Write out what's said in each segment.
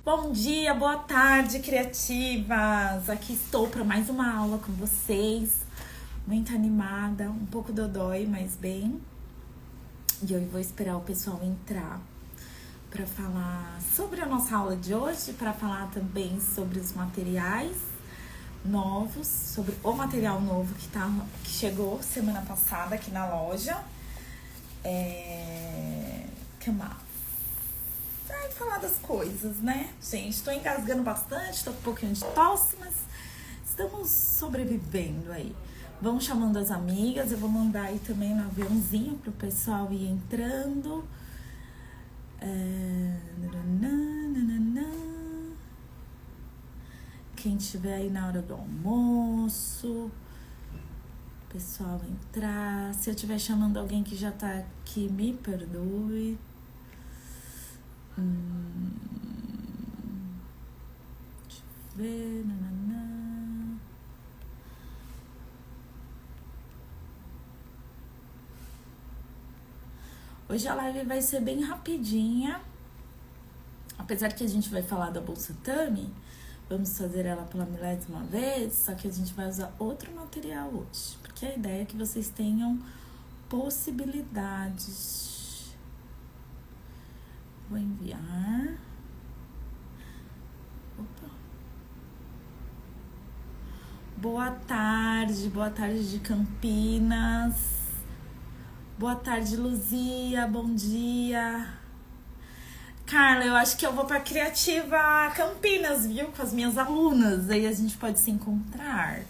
Bom dia, boa tarde, criativas! Aqui estou para mais uma aula com vocês. Muito animada, um pouco dodói, mas bem. E eu vou esperar o pessoal entrar para falar sobre a nossa aula de hoje, para falar também sobre os materiais novos, sobre o material novo que chegou semana passada aqui na loja. Que mais? Falar das coisas, né? Gente, tô engasgando bastante, tô com um pouquinho de tosse, mas estamos sobrevivendo aí. Vão chamando as amigas, eu vou mandar aí também no aviãozinho pro pessoal ir entrando. Quem estiver aí na hora do almoço, pessoal entrar. Se eu estiver chamando alguém que já tá aqui, me perdoe. Deixa eu ver. Hoje a live vai ser bem rapidinha. Apesar que a gente vai falar da Bolsa Tami, vamos fazer ela pela milésima vez, só que a gente vai usar outro material hoje. Porque a ideia é que vocês tenham possibilidades. Vou enviar. Opa. Boa tarde de Campinas. Boa tarde, Luzia, bom dia. Carla, eu acho que eu vou pra Criativa Campinas, viu? Com as minhas alunas, aí a gente pode se encontrar.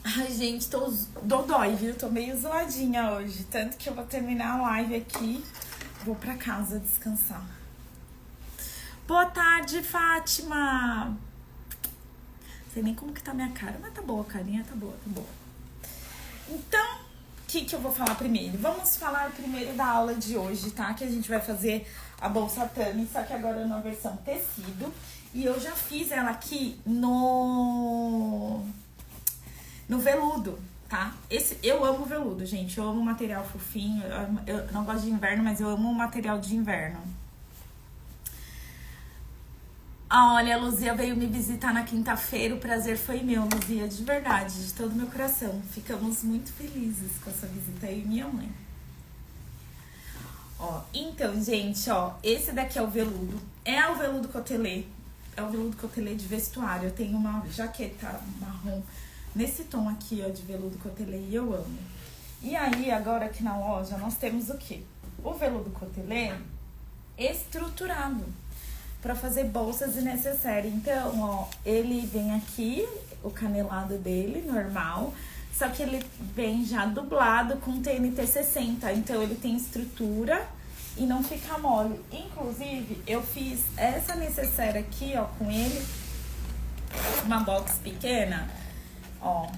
Ai, gente, tô dodói, viu? Tô meio zoadinha hoje, tanto que eu vou terminar a live aqui. Vou pra casa descansar. Boa tarde, Fátima. Não sei nem como que tá minha cara, mas tá boa, a carinha tá boa. Então, o que eu vou falar primeiro? Vamos falar primeiro da aula de hoje, tá? Que a gente vai fazer a Bolsa Tami, só que agora na versão tecido. E eu já fiz ela aqui no veludo, tá? Eu amo veludo, gente. Eu amo material fofinho. Eu não gosto de inverno, mas eu amo o material de inverno. Olha, a Luzia veio me visitar na quinta-feira. O prazer foi meu, Luzia, de verdade, de todo meu coração. Ficamos muito felizes com essa visita aí, minha mãe. Ó, então, gente, ó, esse daqui é o veludo. É o veludo cotelê. É o veludo cotelê de vestuário. Eu tenho uma jaqueta marrom nesse tom aqui, ó, de veludo cotelê, e eu amo. E aí, agora aqui na loja, nós temos o quê? O veludo cotelê estruturado para fazer bolsas e necessaire. Então, ó, ele vem aqui, o canelado dele, normal, só que ele vem já dublado com TNT 60, então ele tem estrutura e não fica mole. Inclusive, eu fiz essa necessaire aqui, ó, com ele, uma box pequena, ó,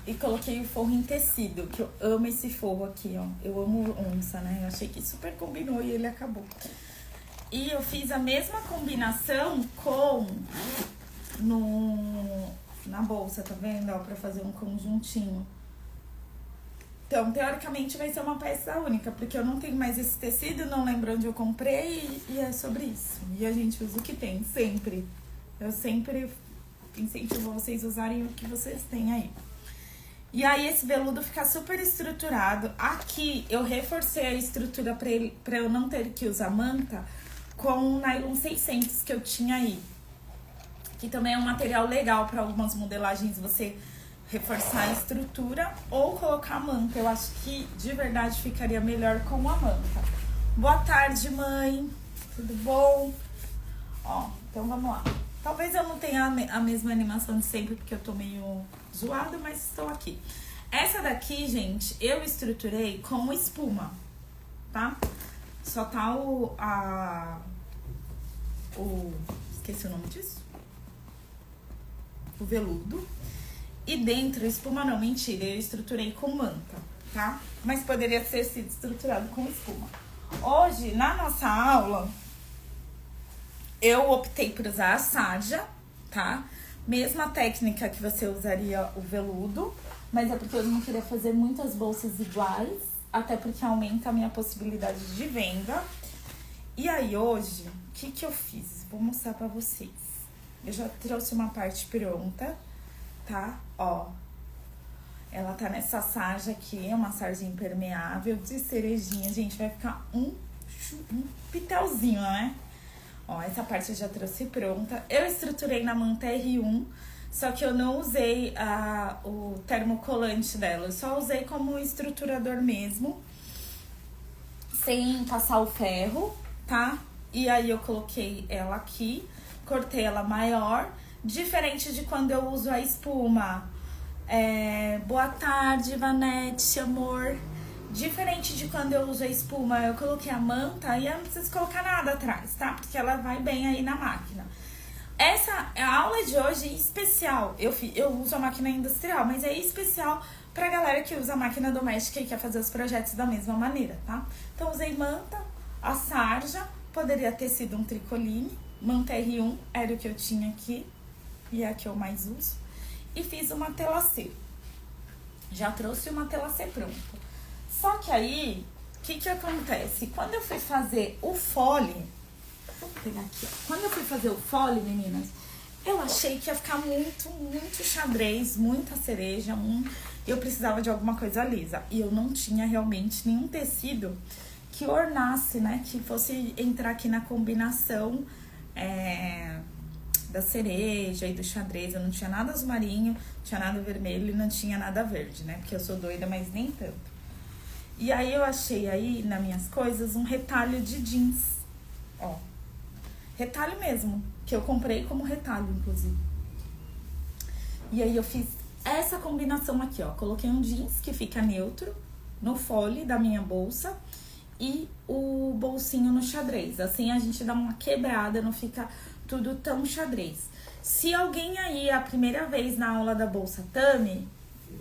e coloquei o forro em tecido, que eu amo esse forro aqui, ó. Eu amo onça, né? Eu achei que super combinou e ele acabou. E eu fiz a mesma combinação na bolsa, tá vendo? Ó, pra fazer um conjuntinho. Então, teoricamente, vai ser uma peça única, porque eu não tenho mais esse tecido, não lembro onde eu comprei, e é sobre isso. E a gente usa o que tem, sempre. Eu sempre incentivo vocês a usarem o que vocês têm aí. E aí, esse veludo fica super estruturado. Aqui, eu reforcei a estrutura pra eu não ter que usar manta, com o nylon 600 que eu tinha aí. Que também é um material legal para algumas modelagens, você reforçar a estrutura ou colocar a manta. Eu acho que, de verdade, ficaria melhor com a manta. Boa tarde, mãe. Tudo bom? Ó, então vamos lá. Talvez eu não tenha a mesma animação de sempre, porque eu tô meio zoada, mas estou aqui. Essa daqui, gente, eu estruturei com espuma, tá? Só tá esqueci o nome disso. O veludo. E dentro, espuma não, mentira, eu estruturei com manta, tá? Mas poderia ter sido estruturado com espuma. Hoje, na nossa aula, eu optei por usar a sarja, tá? Mesma técnica que você usaria o veludo, mas é porque eu não queria fazer muitas bolsas iguais, até porque aumenta a minha possibilidade de venda. E aí, hoje, o que eu fiz? Vou mostrar pra vocês. Eu já trouxe uma parte pronta, tá? Ó, ela tá nessa sarja aqui, uma sarja impermeável de cerejinha. Gente, vai ficar um pitelzinho, né? Ó, essa parte eu já trouxe pronta. Eu estruturei na manta R1, só que eu não usei o termocolante dela. Eu só usei como estruturador mesmo, sem passar o ferro, tá? E aí eu coloquei ela aqui, cortei ela maior, diferente de quando eu uso a espuma. Boa tarde, Vanete, amor. Diferente de quando eu uso a espuma, eu coloquei a manta e eu não preciso colocar nada atrás, tá? Porque ela vai bem aí na máquina. A aula de hoje é especial. Eu uso a máquina industrial, mas é especial pra galera que usa a máquina doméstica e quer fazer os projetos da mesma maneira, tá? Então, usei manta, a sarja, poderia ter sido um tricoline, manta R1 era o que eu tinha aqui e é a que eu mais uso. E fiz uma telacê. Já trouxe uma telacê pronta. Só que aí, o que acontece? Quando eu fui fazer o fole, vou pegar aqui, ó. Quando eu fui fazer o fole, meninas, eu achei que ia ficar muito xadrez, muita cereja, eu precisava de alguma coisa lisa. E eu não tinha realmente nenhum tecido que ornasse, né? Que fosse entrar aqui na combinação da cereja e do xadrez. Eu não tinha nada azul marinho, não tinha nada vermelho e não tinha nada verde, né? Porque eu sou doida, mas nem tanto. E aí eu achei aí, nas minhas coisas, um retalho de jeans, ó. Retalho mesmo, que eu comprei como retalho, inclusive. E aí eu fiz essa combinação aqui, ó. Coloquei um jeans que fica neutro no fole da minha bolsa e o bolsinho no xadrez. Assim a gente dá uma quebrada, não fica tudo tão xadrez. Se alguém aí é a primeira vez na aula da bolsa Tami,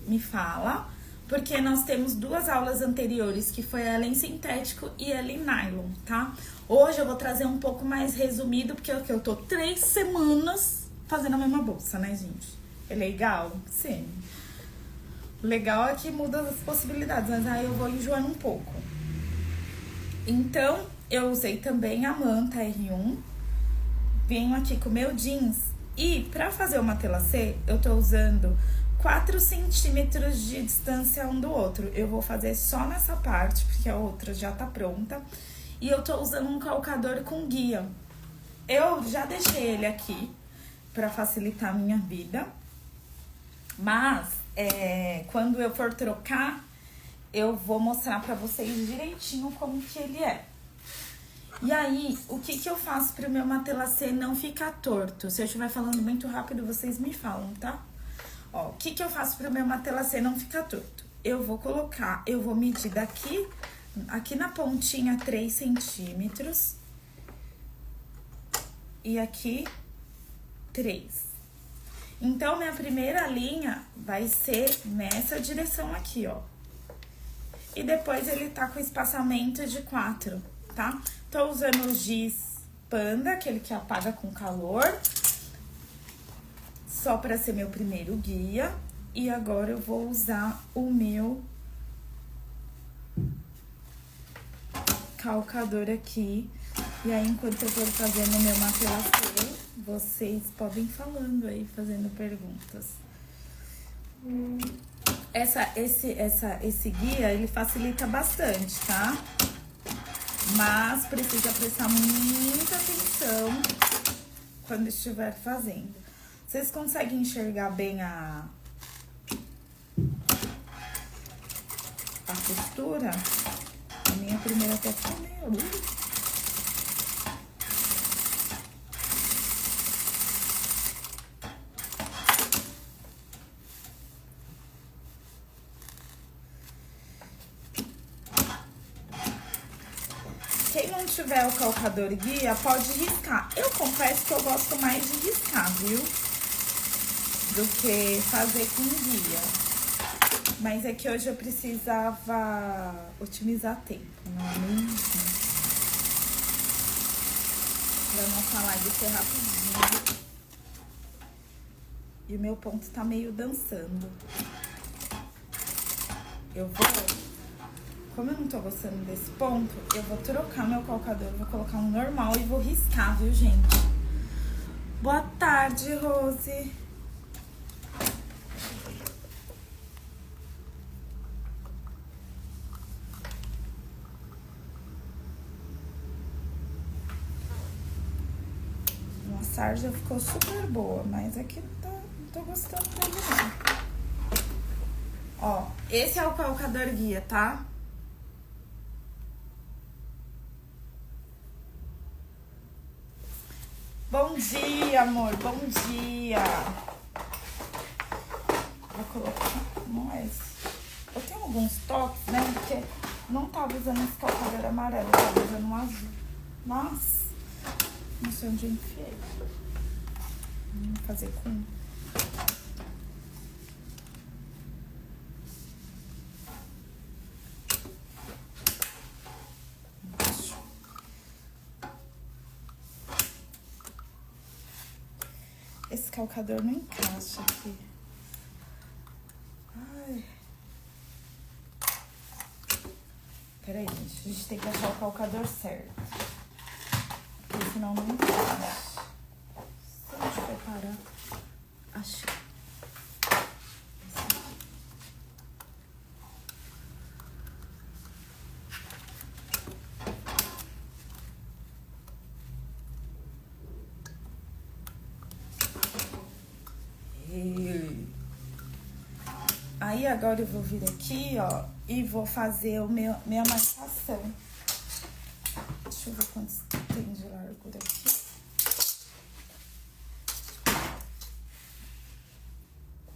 me fala, porque nós temos 2 aulas anteriores, que foi ela em sintético e ela em nylon, tá? Hoje eu vou trazer um pouco mais resumido, porque eu tô 3 semanas fazendo a mesma bolsa, né, gente? É legal? Sim. O legal é que muda as possibilidades, mas aí eu vou enjoando um pouco. Então, eu usei também a manta R1. Venho aqui com o meu jeans. E pra fazer uma telacê, eu tô usando 4 centímetros de distância um do outro. Eu vou fazer só nessa parte, porque a outra já tá pronta. E eu tô usando um calcador com guia. Eu já deixei ele aqui pra facilitar a minha vida. Mas, quando eu for trocar, eu vou mostrar pra vocês direitinho como que ele é. E aí, o que eu faço pro meu matelacê não ficar torto? Se eu estiver falando muito rápido, vocês me falam, tá? Ó, o que eu faço pro meu matelacê não ficar torto? Eu vou medir daqui, aqui na pontinha 3 centímetros. E aqui 3. Então, minha primeira linha vai ser nessa direção aqui, ó. E depois ele tá com espaçamento de 4, tá? Tô usando o giz Panda, aquele que apaga com calor, só pra ser meu primeiro guia. E agora eu vou usar o meu calcador aqui. E aí, enquanto eu for fazendo o meu matelacê, vocês podem ir falando aí, fazendo perguntas. Esse guia, ele facilita bastante, tá? Mas precisa prestar muita atenção quando estiver fazendo. Vocês conseguem enxergar bem a costura? A minha primeira até ficou meio... Quem não tiver o calcador guia, pode riscar. Eu confesso que eu gosto mais de riscar, viu? Do que fazer com guia. Mas é que hoje eu precisava otimizar tempo, não é mesmo? Pra nossa live ser rapidinho. E o meu ponto tá meio dançando. Eu vou Como eu não tô gostando desse ponto, eu vou trocar meu calcador, vou colocar um normal e vou riscar, viu, gente? Boa tarde, Rose. A sarja ficou super boa, mas aqui não tô gostando dele, não. Ó, esse é o calcador guia, tá? Bom dia, amor, bom dia. Vou colocar, não é esse. Eu tenho alguns toques, né, porque não tava usando esse calcador amarelo, tava usando um azul. Mas, não sei onde eu enfiei. Vamos fazer com... Esse calcador não encaixa aqui. Ai. Peraí, gente. A gente tem que achar o calcador certo. Porque senão não encaixa. Se a gente preparar... Achei. Esse aqui. Aí agora eu vou vir aqui, ó, e vou fazer minha marcação. Deixa eu ver quantos tem de largura aqui.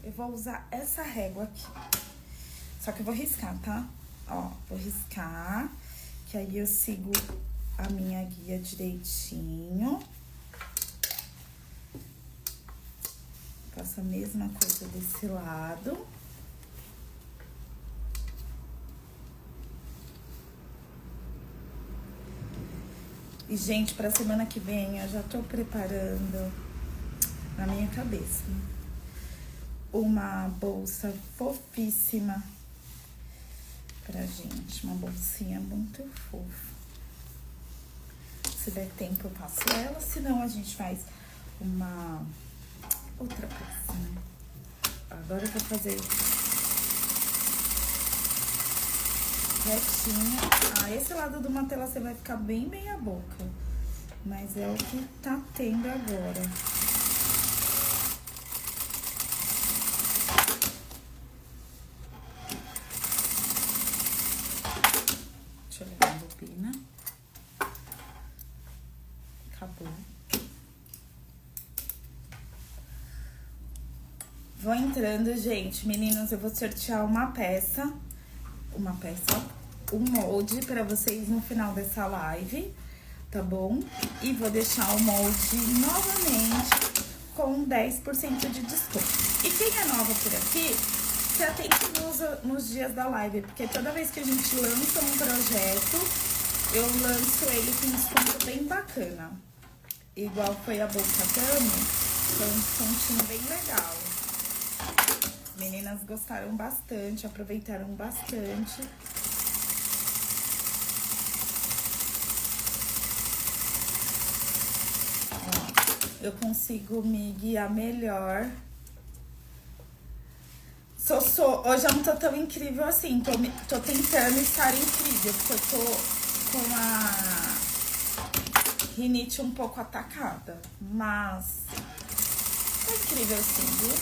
Eu vou usar essa régua aqui. Só que eu vou riscar, tá? Ó, vou riscar, que aí eu sigo a minha guia direitinho. Faço a mesma coisa desse lado. E, gente, pra semana que vem eu já tô preparando na minha cabeça uma bolsa fofíssima pra gente. Uma bolsinha muito fofa. Se der tempo eu faço ela, senão a gente faz uma outra peça, né? Agora eu vou fazer retinha. Ah, esse lado do matelacê vai ficar bem meia boca. Mas é o que tá tendo agora. Deixa eu levar a bobina. Acabou. Vou entrando, gente. Meninas, eu vou sortear uma peça, um molde pra vocês no final dessa live, tá bom? E vou deixar o molde novamente com 10% de desconto. E quem é nova por aqui, se atente nos dias da live, porque toda vez que a gente lança um projeto, eu lanço ele com um desconto bem bacana. Igual foi a bolsa Tami, foi um descontinho bem legal. Meninas gostaram bastante, aproveitaram bastante. Ó, eu consigo me guiar melhor. Hoje eu não tô tão incrível assim, tô tentando estar incrível, porque eu tô com a rinite um pouco atacada, mas tá incrível assim, viu?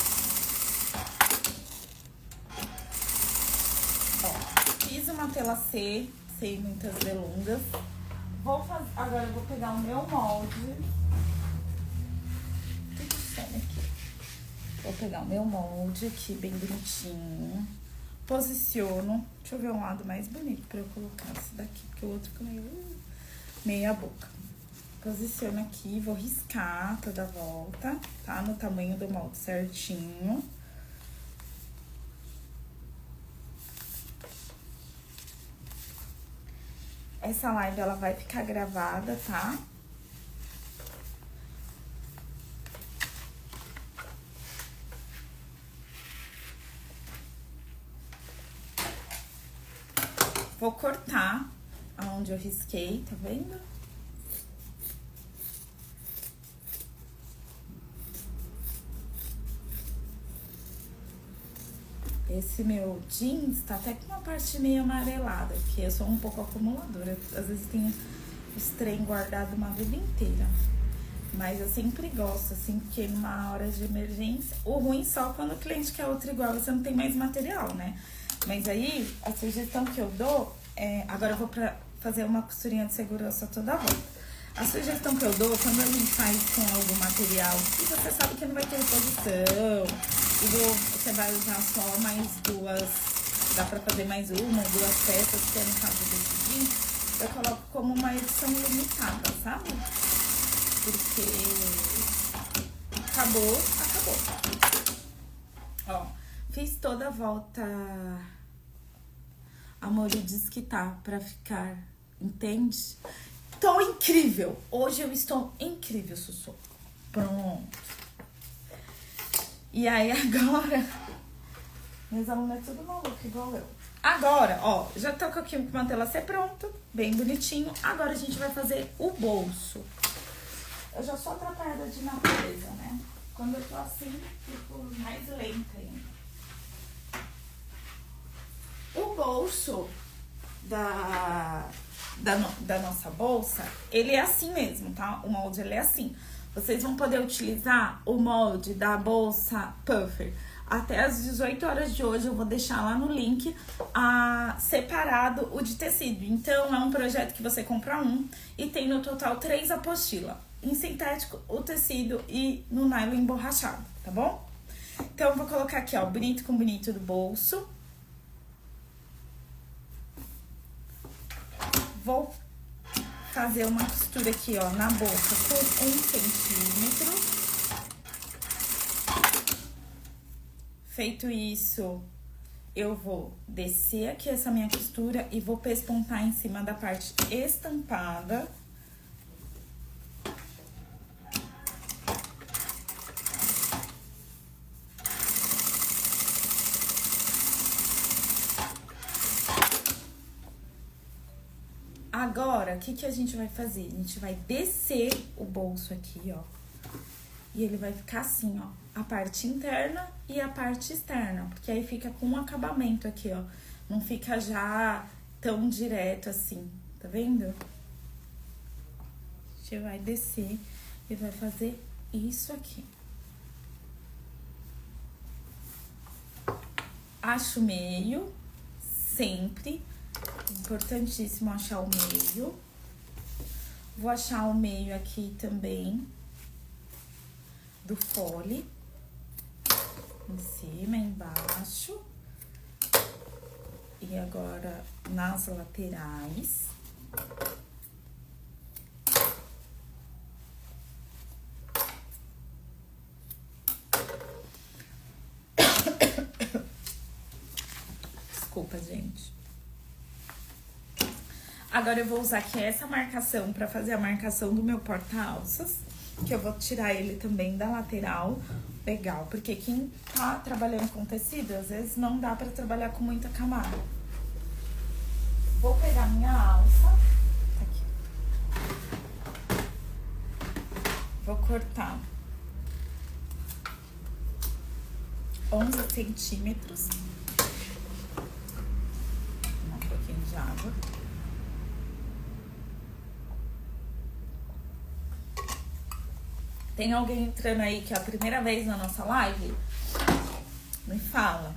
Fiz uma tela C, sem muitas delongas. Agora eu vou pegar o meu molde. Tudo sério aqui. Vou pegar o meu molde aqui, bem bonitinho. Posiciono. Deixa eu ver um lado mais bonito pra eu colocar esse daqui, porque o outro fica meia boca. Posiciono aqui, vou riscar toda a volta, tá? No tamanho do molde certinho. Essa live, ela vai ficar gravada, tá? Vou cortar aonde eu risquei, tá vendo? Esse meu jeans tá até com uma parte meio amarelada, porque eu sou um pouco acumuladora. Às vezes tenho os trem guardado uma vida inteira. Mas eu sempre gosto, assim, porque numa hora de emergência... O ruim só quando o cliente quer outro igual, você não tem mais material, né? Mas aí, a sugestão que eu dou é... Agora eu vou fazer uma costurinha de segurança toda a volta. A sugestão que eu dou, quando a gente faz com algum material que você sabe que não vai ter reposição, e você vai usar só mais duas, dá pra fazer mais uma ou duas peças, que é no caso desse jeans, eu coloco como uma edição limitada, sabe? Porque acabou. Ó, fiz toda a volta. Amor, diz que tá pra ficar, entende? Tô incrível! Hoje eu estou incrível, Sussu. Pronto. E aí agora... Meus alunos é tudo maluco, igual eu. Agora, ó, já tô aqui com o mantelacê pronto, bem bonitinho. Agora a gente vai fazer o bolso. Eu já sou atrapalhada de natureza, né? Quando eu tô assim, fico mais lenta ainda. O bolso da nossa bolsa, ele é assim mesmo, tá? O molde, ele é assim. Vocês vão poder utilizar o molde da bolsa Puffer até as 18 horas de hoje. Eu vou deixar lá no link separado o de tecido. Então, é um projeto que você compra um e tem no total 3 apostilas. Em sintético, o tecido e no nylon emborrachado, tá bom? Então, eu vou colocar aqui, ó, bonito com bonito do bolso. Vou fazer uma costura aqui, ó, na boca com 1 centímetro. Feito isso, eu vou descer aqui essa minha costura e vou pespontar em cima da parte estampada. Agora, o que a gente vai fazer? A gente vai descer o bolso aqui, ó. E ele vai ficar assim, ó. A parte interna e a parte externa. Porque aí fica com um acabamento aqui, ó. Não fica já tão direto assim, tá vendo? A gente vai descer e vai fazer isso aqui. Acho o meio, sempre. Importantíssimo achar o meio. Vou achar o meio aqui também do fole. Em cima, embaixo. E agora nas laterais. Desculpa, gente. Agora eu vou usar aqui essa marcação pra fazer a marcação do meu porta-alças, que eu vou tirar ele também da lateral. Legal, porque quem tá trabalhando com tecido, às vezes não dá pra trabalhar com muita camada. Vou pegar minha alça, tá aqui. Vou cortar 11 centímetros. Um pouquinho de água. Tem alguém entrando aí que é a primeira vez na nossa live? Me fala.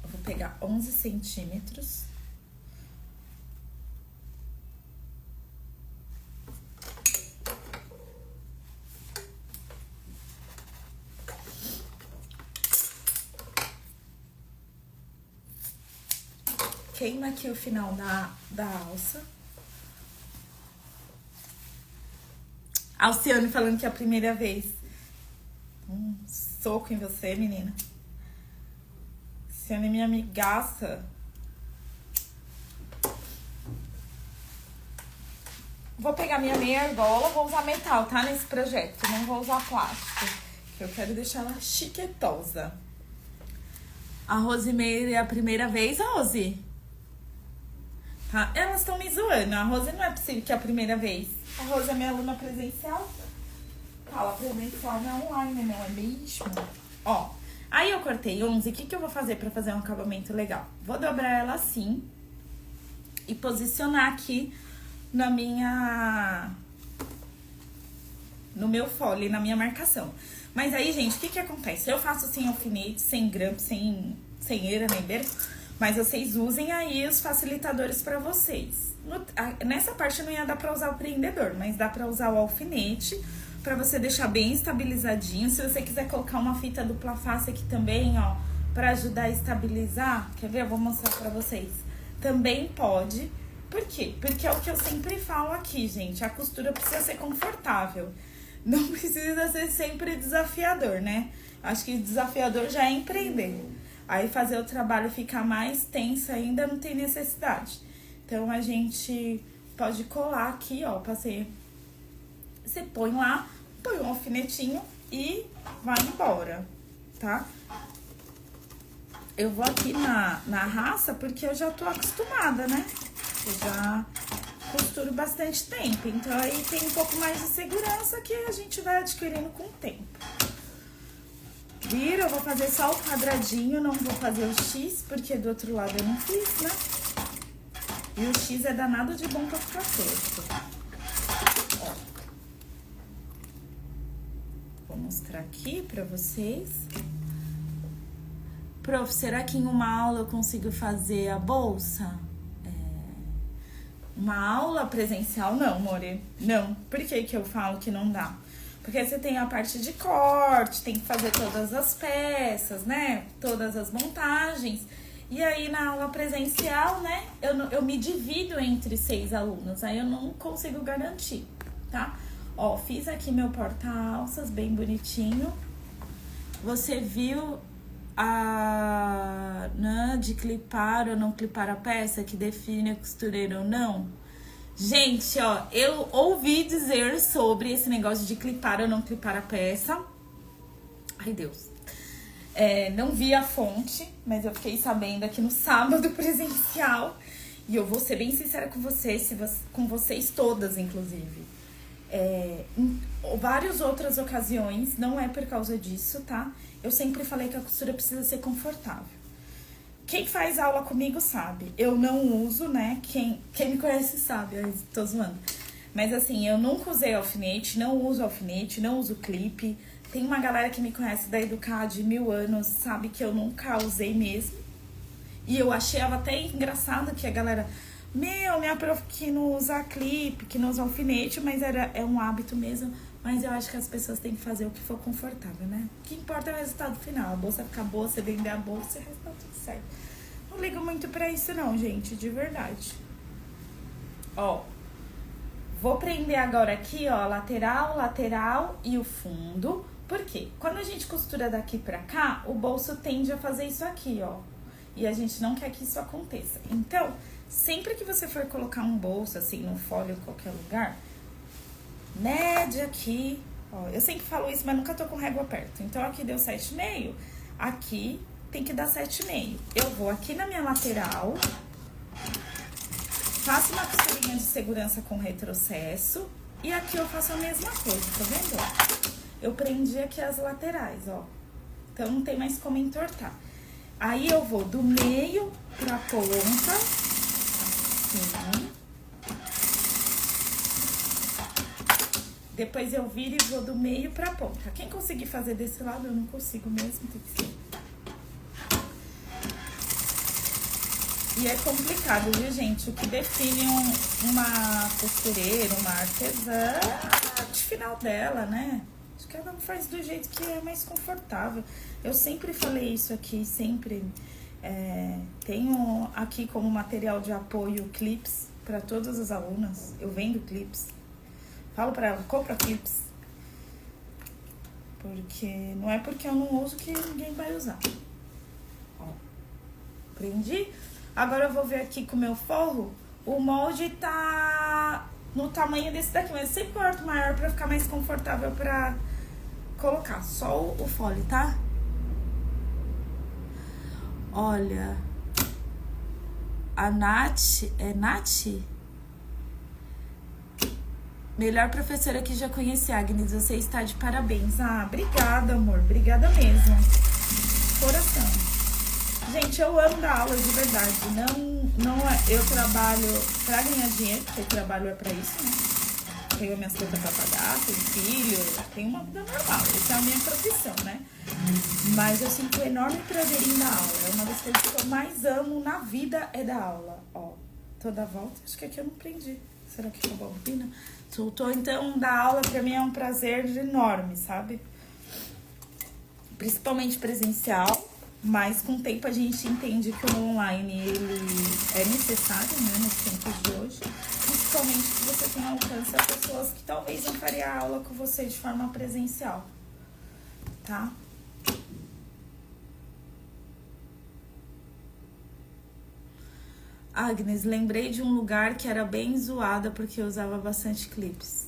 Eu vou pegar 11 centímetros. Queima aqui o final da alça. Alciane falando que é a primeira vez. Soco em você, menina. Alciane é minha amigaça. Vou pegar minha meia argola, vou usar metal, tá? Nesse projeto, não vou usar plástico. Que eu quero deixar ela chiquetosa. A Rosimeire é a primeira vez, Rose? Tá? Elas estão me zoando. A Rose não é possível que é a primeira vez. A Rose é minha aluna presencial. Fala, presencial não é online, não é mesmo? Ó, aí eu cortei 11. O que eu vou fazer pra fazer um acabamento legal? Vou dobrar ela assim e posicionar aqui na minha... no meu fole, na minha marcação. Mas aí, gente, o que acontece? Eu faço sem alfinete, sem grampo, sem eira nem beira, mas vocês usem aí os facilitadores pra vocês. Nessa parte não ia dar pra usar o prendedor, mas dá pra usar o alfinete pra você deixar bem estabilizadinho. Se você quiser colocar uma fita dupla face aqui também, ó, pra ajudar a estabilizar, quer ver? Eu vou mostrar pra vocês. Também pode. Por quê? Porque é o que eu sempre falo aqui, gente. A costura precisa ser confortável. Não precisa ser sempre desafiador, né? Acho que desafiador já é empreender. Aí fazer o trabalho ficar mais tenso ainda não tem necessidade. Então a gente pode colar aqui, ó. Passei. Você põe lá, põe um alfinetinho e vai embora, tá? Eu vou aqui na raça porque eu já tô acostumada, né? Eu já costuro bastante tempo, então aí tem um pouco mais de segurança que a gente vai adquirindo com o tempo. Vira, eu vou fazer só o quadradinho, não vou fazer o X, porque do outro lado eu não fiz, né? E o X é danado de bom pra ficar torto. Ó. Vou mostrar aqui pra vocês. Prof, será que em uma aula eu consigo fazer a bolsa? Uma aula presencial, não, more. Não. Por que eu falo que não dá? Porque você tem a parte de corte, tem que fazer todas as peças, né? Todas as montagens. E aí, na aula presencial, né? Eu me divido entre 6 alunos. Aí eu não consigo garantir, tá? Ó, fiz aqui meu porta-alças bem bonitinho. Você viu né, de clipar ou não clipar a peça, que define a costureira ou não? Gente, ó, eu ouvi dizer sobre esse negócio de clipar ou não clipar a peça. Ai, Deus. Não vi a fonte, mas eu fiquei sabendo aqui no sábado presencial. E eu vou ser bem sincera com vocês, com vocês todas, inclusive. Em várias outras ocasiões, não é por causa disso, tá? Eu sempre falei que a costura precisa ser confortável. Quem faz aula comigo sabe. Eu não uso, né? Quem me conhece sabe, eu tô zoando. Mas assim, eu nunca usei alfinete, não uso clipe. Tem uma galera que me conhece da Educar de 1000 anos, sabe que eu nunca usei mesmo. E eu achava até engraçado que a galera... minha prof que não usa clipe, que não usa alfinete, mas é um hábito mesmo. Mas eu acho que as pessoas têm que fazer o que for confortável, né? O que importa é o resultado final. A bolsa ficar boa, você vender a bolsa e o resto tá tudo certo. Não ligo muito pra isso não, gente, de verdade. Ó, vou prender agora aqui, ó, lateral e o fundo. Por quê? Quando a gente costura daqui pra cá, o bolso tende a fazer isso aqui, ó. E a gente não quer que isso aconteça. Então, sempre que você for colocar um bolso, assim, no folho, em qualquer lugar, mede aqui, ó. Eu sempre falo isso, mas nunca tô com régua perto. Então, aqui deu 7,5, aqui tem que dar 7,5. Eu vou aqui na minha lateral, faço uma costurinha de segurança com retrocesso, e aqui eu faço a mesma coisa, tá vendo? Eu prendi aqui as laterais, ó. Então, não tem mais como entortar. Aí, eu vou do meio pra ponta, assim. Depois eu viro e vou do meio pra ponta. Quem conseguir fazer desse lado, eu não consigo mesmo, tem que ser. E é complicado, viu, gente? O que define uma costureira, uma artesã, é a parte final dela, né? Acho que cada um faz do jeito que é mais confortável. Eu sempre falei isso aqui, sempre. Tenho aqui como material de apoio clips para todas as alunas. Eu vendo clips. Falo pra ela, compra clips. Porque não é porque eu não uso que ninguém vai usar. Ó, prendi. Agora eu vou ver aqui com o meu forro. O molde tá no tamanho desse daqui, mas eu sempre corto maior pra ficar mais confortável pra colocar. Só o fole, tá? Olha, a Nath, é Nath? Melhor professora que já conheci, Agnes, você está de parabéns. Ah, obrigada, amor, obrigada mesmo. Coração. Gente, eu amo dar aula de verdade. Eu trabalho pra ganhar dinheiro, porque o trabalho é pra isso, né? Tenho minhas contas pra pagar, tenho filho, tenho uma vida normal. Essa é a minha profissão, né? Mas eu sinto um enorme prazer em dar aula. É uma das coisas que eu mais amo na vida é dar aula. Ó, toda a volta, acho que aqui eu não prendi. Será que acabou a bobina? Soltou, então dar aula pra mim é um prazer enorme, sabe? Principalmente presencial, mas com o tempo a gente entende que o online ele é necessário, né, nos tempos de hoje. Principalmente que você tem alcance a pessoas que talvez não faria aula com você de forma presencial, tá? Agnes, lembrei de um lugar que era bem zoada porque eu usava bastante clipes.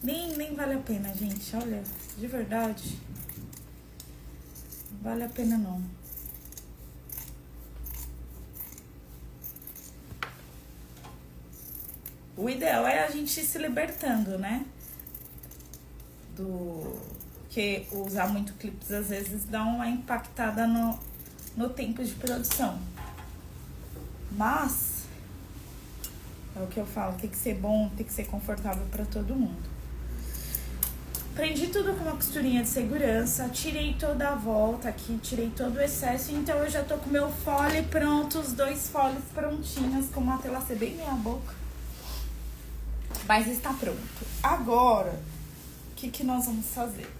Nem vale a pena, gente, olha, de verdade. Não vale a pena não. O ideal é a gente ir se libertando, né? Porque usar muito clipes às vezes dá uma impactada no tempo de produção. Mas, é o que eu falo, tem que ser bom, tem que ser confortável para todo mundo. Prendi tudo com uma costurinha de segurança, tirei toda a volta aqui, tirei todo o excesso, então eu já tô com o meu fole pronto, os 2 foles prontinhos, com uma telacê bem meia boca. Mas está pronto. Agora, o que nós vamos fazer?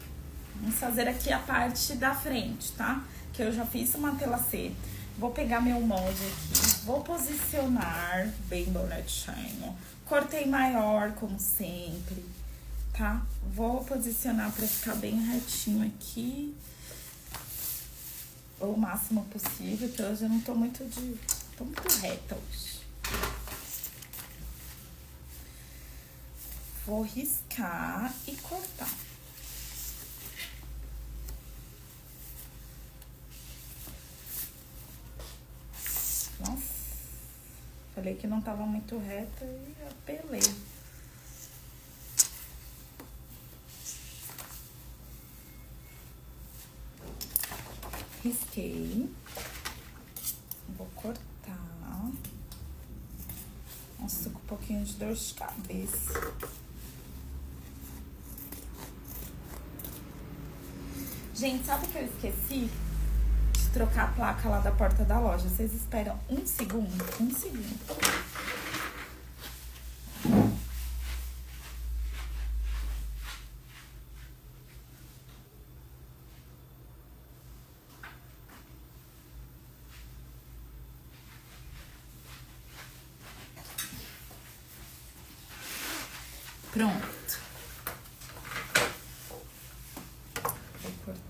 Vamos fazer aqui a parte da frente, tá? Que eu já fiz uma telacê. Vou pegar meu molde aqui, vou posicionar bem bonitinho. Cortei maior, como sempre, tá? Vou posicionar pra ficar bem retinho aqui. O máximo possível, que hoje eu não tô muito reta hoje. Vou riscar e cortar. Nossa, falei que não tava muito reta e apelei. Risquei. Vou cortar. Nossa, tô com um pouquinho de dor de cabeça. Gente, sabe o que eu esqueci? De trocar a placa lá da porta da loja. Vocês esperam 1 segundo? 1 segundo. Pronto. Vou cortar.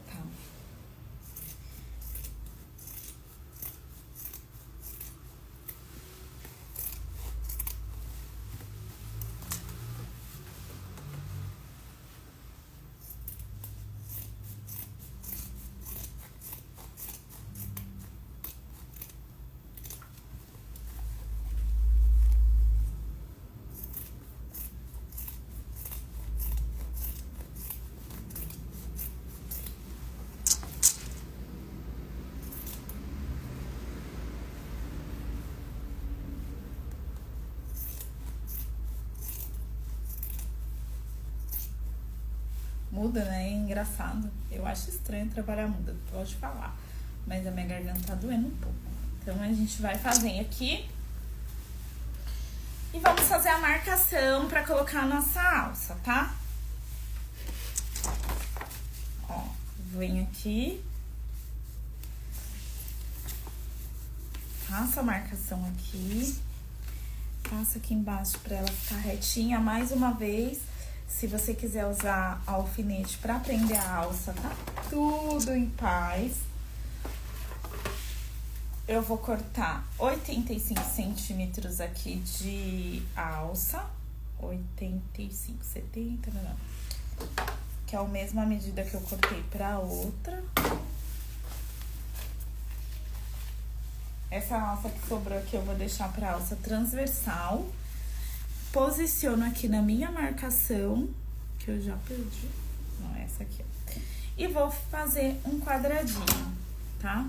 Muda, né? É engraçado. Eu acho estranho trabalhar muda, pode falar. Mas a minha garganta tá doendo um pouco. Então, a gente vai fazer aqui. E vamos fazer a marcação pra colocar a nossa alça, tá? Ó, venho aqui. Faço a marcação aqui. Passo aqui embaixo pra ela ficar retinha mais uma vez. Se você quiser usar alfinete pra prender a alça, tá tudo em paz. Eu vou cortar 85 centímetros aqui de alça. 85, 70, não. Que é a mesma medida que eu cortei pra outra. Essa alça que sobrou aqui eu vou deixar pra alça transversal. Posiciono aqui na minha marcação, que eu já perdi. Não, é essa aqui. E vou fazer um quadradinho, tá?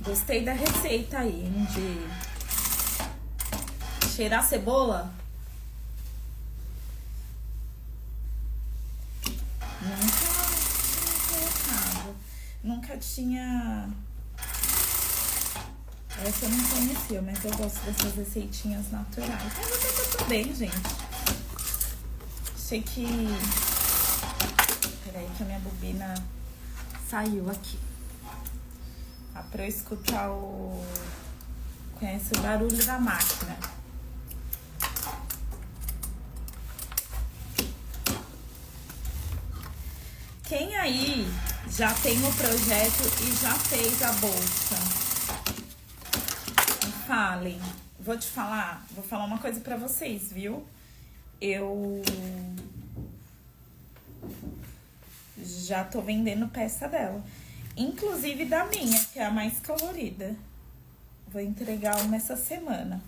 Gostei da receita aí, hein, de cheirar cebola. Nunca tinha colocado. Nunca tinha... Essa eu não conhecia, mas eu gosto dessas receitinhas naturais. Mas até tá tudo bem, gente. Sei que... Peraí que a minha bobina saiu aqui. Pra eu escutar o... Conhece o barulho da máquina. Quem aí já tem o projeto e já fez a bolsa? Me falem. Vou te falar, vou falar uma coisa pra vocês, viu? Eu já tô vendendo peça dela. Inclusive da minha, que é a mais colorida. Vou entregar uma essa semana.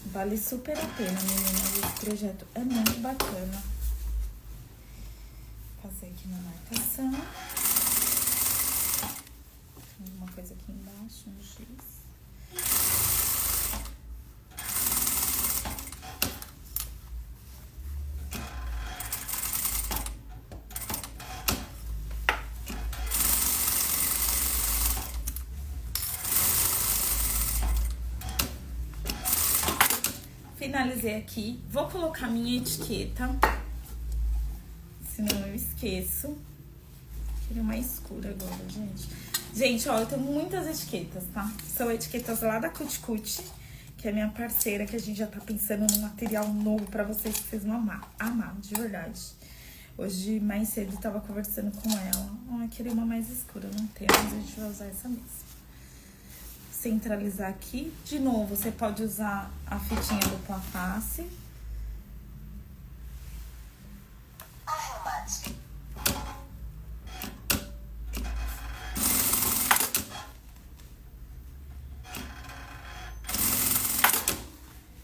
Vale super a pena, meninas. Esse projeto é muito bacana. Vou fazer aqui na marcação. Uma coisa aqui embaixo, um X. Finalizei aqui. Vou colocar minha etiqueta. Senão eu esqueço. Queria uma escura agora, gente. Gente, ó, eu tenho muitas etiquetas, tá? São etiquetas lá da Cuti Cuti, que é minha parceira, que a gente já tá pensando num material novo pra vocês, que vocês vão amar, de verdade. Hoje, mais cedo, eu tava conversando com ela. Eu queria uma mais escura, não tem, mas a gente vai usar essa mesmo. Centralizar aqui. De novo, você pode usar a fitinha dupla face.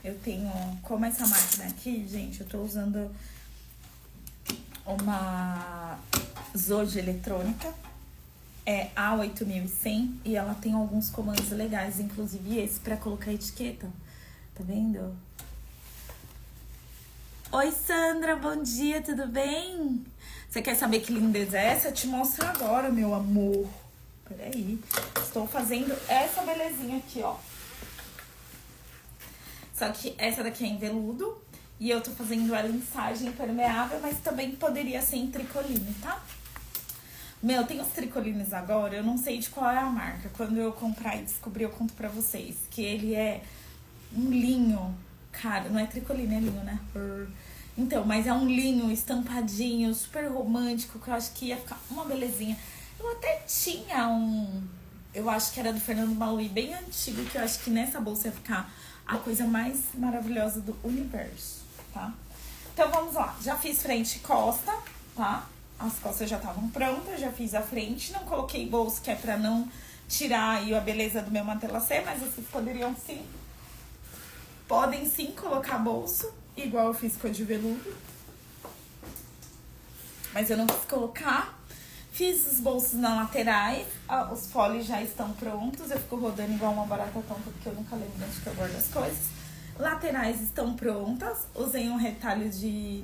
Eu tenho, como essa máquina aqui, gente, eu tô usando uma Zoji eletrônica. É A8100 e ela tem alguns comandos legais, inclusive esse pra colocar etiqueta. Tá vendo? Oi, Sandra, bom dia, tudo bem? Você quer saber que lindeza é essa? Eu te mostro agora, meu amor. Peraí. Estou fazendo essa belezinha aqui, ó. Só que essa daqui é em veludo e eu tô fazendo ela em sarja impermeável, mas também poderia ser em tricoline, tá? Meu, tem os tricolines agora, eu não sei de qual é a marca. Quando eu comprar e descobrir, eu conto pra vocês. Que ele é um linho, cara, não é tricoline, é linho, né? Então, mas é um linho estampadinho, super romântico, que eu acho que ia ficar uma belezinha. Eu até tinha um, eu acho que era do Fernando Maui, bem antigo, que eu acho que nessa bolsa ia ficar a coisa mais maravilhosa do universo, tá? Então, vamos lá. Já fiz frente e costa, tá? As costas já estavam prontas, já fiz a frente. Não coloquei bolso, que é pra não tirar aí a beleza do meu matelassé, mas vocês poderiam sim. Podem sim colocar bolso, igual eu fiz com a de veludo. Mas eu não quis colocar. Fiz os bolsos na laterais, os foles já estão prontos. Eu fico rodando igual uma barata tonta, porque eu nunca lembro onde que eu guardo as coisas. Laterais estão prontas. Usei um retalho de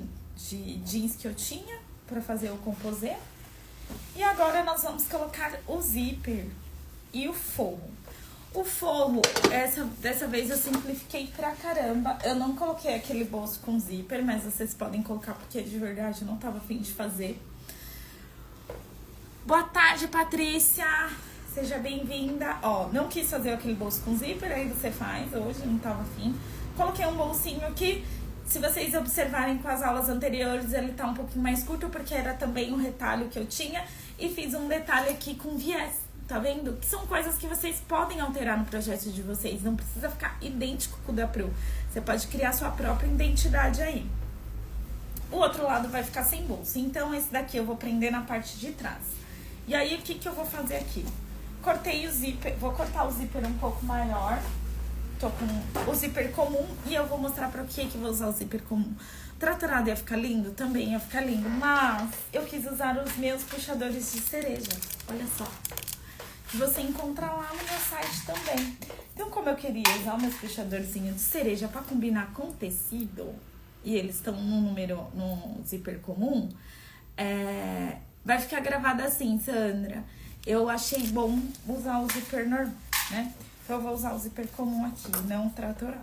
jeans que eu tinha pra fazer o composê. E agora nós vamos colocar o zíper e o forro. O forro, dessa vez eu simplifiquei pra caramba. Eu não coloquei aquele bolso com zíper, mas vocês podem colocar, porque de verdade eu não tava a fim de fazer. Boa tarde, Patrícia! Seja bem-vinda. Ó, não quis fazer aquele bolso com zíper, aí você faz hoje, não tava afim. Coloquei um bolsinho aqui. Se vocês observarem com as aulas anteriores, ele tá um pouquinho mais curto, porque era também um retalho que eu tinha. E fiz um detalhe aqui com viés, tá vendo? Que são coisas que vocês podem alterar no projeto de vocês. Não precisa ficar idêntico com o da Pru. Você pode criar sua própria identidade aí. O outro lado vai ficar sem bolsa. Então, esse daqui eu vou prender na parte de trás. E aí, o que que eu vou fazer aqui? Cortei o zíper, vou cortar o zíper um pouco maior. Tô com o zíper comum e eu vou mostrar pra que eu vou usar o zíper comum. Tratorado ia ficar lindo? Também ia ficar lindo, mas eu quis usar os meus puxadores de cereja. Olha só. Que você encontra lá no meu site também. Então, como eu queria usar os meus puxadorzinhos de cereja pra combinar com tecido, e eles estão no zíper comum, vai ficar gravado assim, Sandra. Eu achei bom usar o zíper normal, né? Então, eu vou usar o zíper comum aqui, não o tratorado.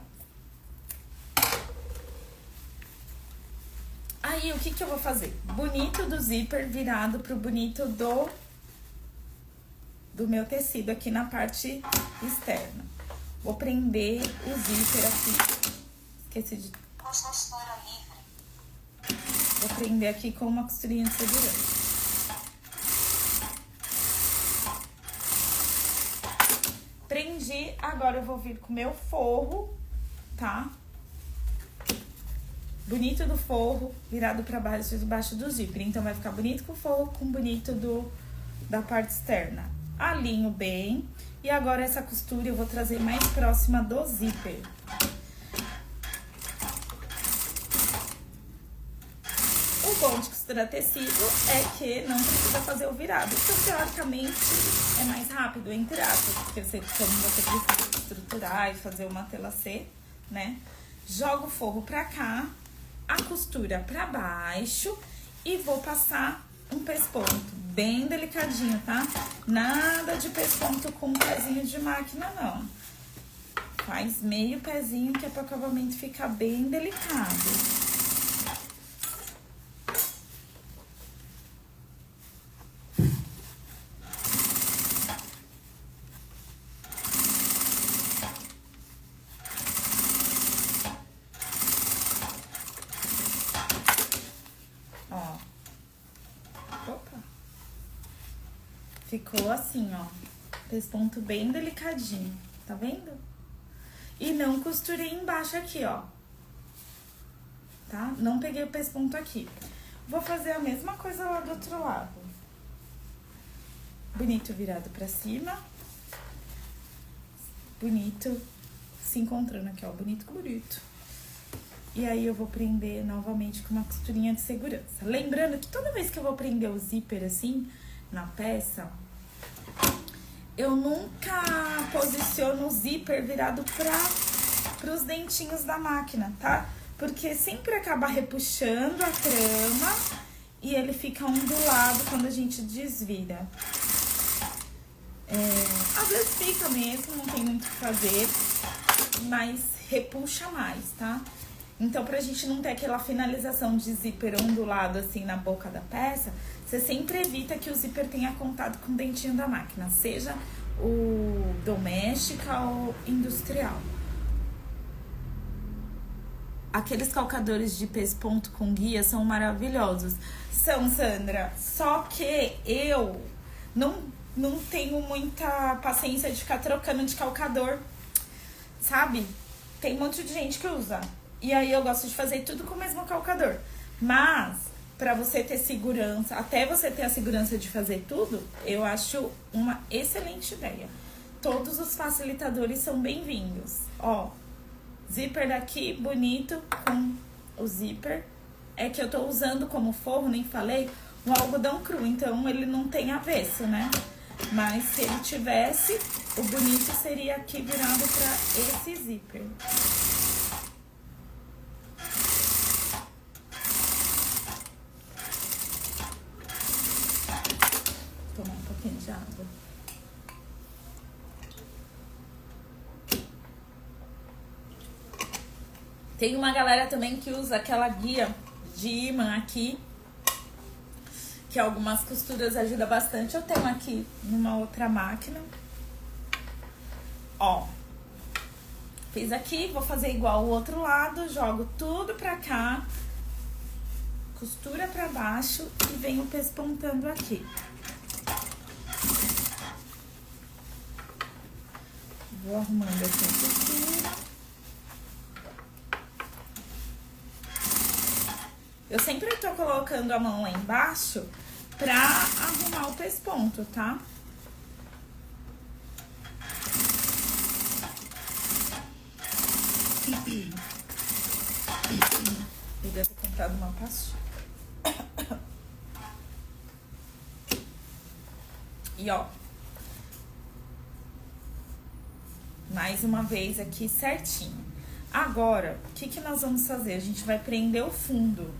Aí, o que que eu vou fazer? Bonito do zíper virado pro bonito do meu tecido aqui na parte externa. Vou prender o zíper aqui. Esqueci de... Vou prender aqui com uma costurinha de segurança. Prendi, agora eu vou vir com o meu forro, tá? Bonito do forro, virado pra baixo, debaixo do zíper. Então, vai ficar bonito com o forro, com bonito da parte externa. Alinho bem. E agora, essa costura eu vou trazer mais próxima do zíper. O bom de costurar tecido é que não precisa fazer o virado. Então, teoricamente, é mais rápido, entre aspas. Porque como você precisa estruturar e fazer uma telacê, né? Jogo o forro pra cá, a costura pra baixo e vou passar um pesponto bem delicadinho, tá? Nada de pesponto com pezinho de máquina, não. Faz meio pezinho que é para o acabamento ficar bem delicado. Ficou assim, ó, pesponto bem delicadinho, tá vendo? E não costurei embaixo aqui, ó, tá? Não peguei o pesponto aqui. Vou fazer a mesma coisa lá do outro lado. Bonito virado pra cima. Bonito se encontrando aqui, ó, bonito com bonito. E aí eu vou prender novamente com uma costurinha de segurança. Lembrando que toda vez que eu vou prender o zíper assim, na peça, eu nunca posiciono o zíper virado para os dentinhos da máquina, tá? Porque sempre acaba repuxando a trama e ele fica ondulado quando a gente desvira. Às vezes fica mesmo, não tem muito o que fazer, mas repuxa mais, tá? Então, pra gente não ter aquela finalização de zíper ondulado assim na boca da peça, você sempre evita que o zíper tenha contato com o dentinho da máquina, seja o doméstica ou industrial. Aqueles calcadores de pesponto com guia são maravilhosos. São, Sandra, só que eu não tenho muita paciência de ficar trocando de calcador, sabe? Tem um monte de gente que usa. E aí eu gosto de fazer tudo com o mesmo calcador. Mas, pra você ter segurança, até você ter a segurança de fazer tudo, eu acho uma excelente ideia. Todos os facilitadores são bem-vindos. Ó, zíper daqui, bonito, com o zíper. É que eu tô usando como forro, nem falei, um algodão cru, então ele não tem avesso, né? Mas se ele tivesse, o bonito seria aqui virado pra esse zíper. Tomar um pouquinho de água. Tem uma galera também que usa aquela guia de imã aqui, que algumas costuras ajuda bastante. Eu tenho aqui numa outra máquina. Ó, Fiz aqui, vou fazer igual o outro lado, jogo tudo pra cá, costura pra baixo e venho pespontando aqui. Vou arrumando aqui a costura. Eu sempre tô colocando a mão lá embaixo pra arrumar o pesponto, tá? Eu devo ter comprado uma pastilha. E ó, mais uma vez aqui certinho. Agora, o que nós vamos fazer? A gente vai prender o fundo,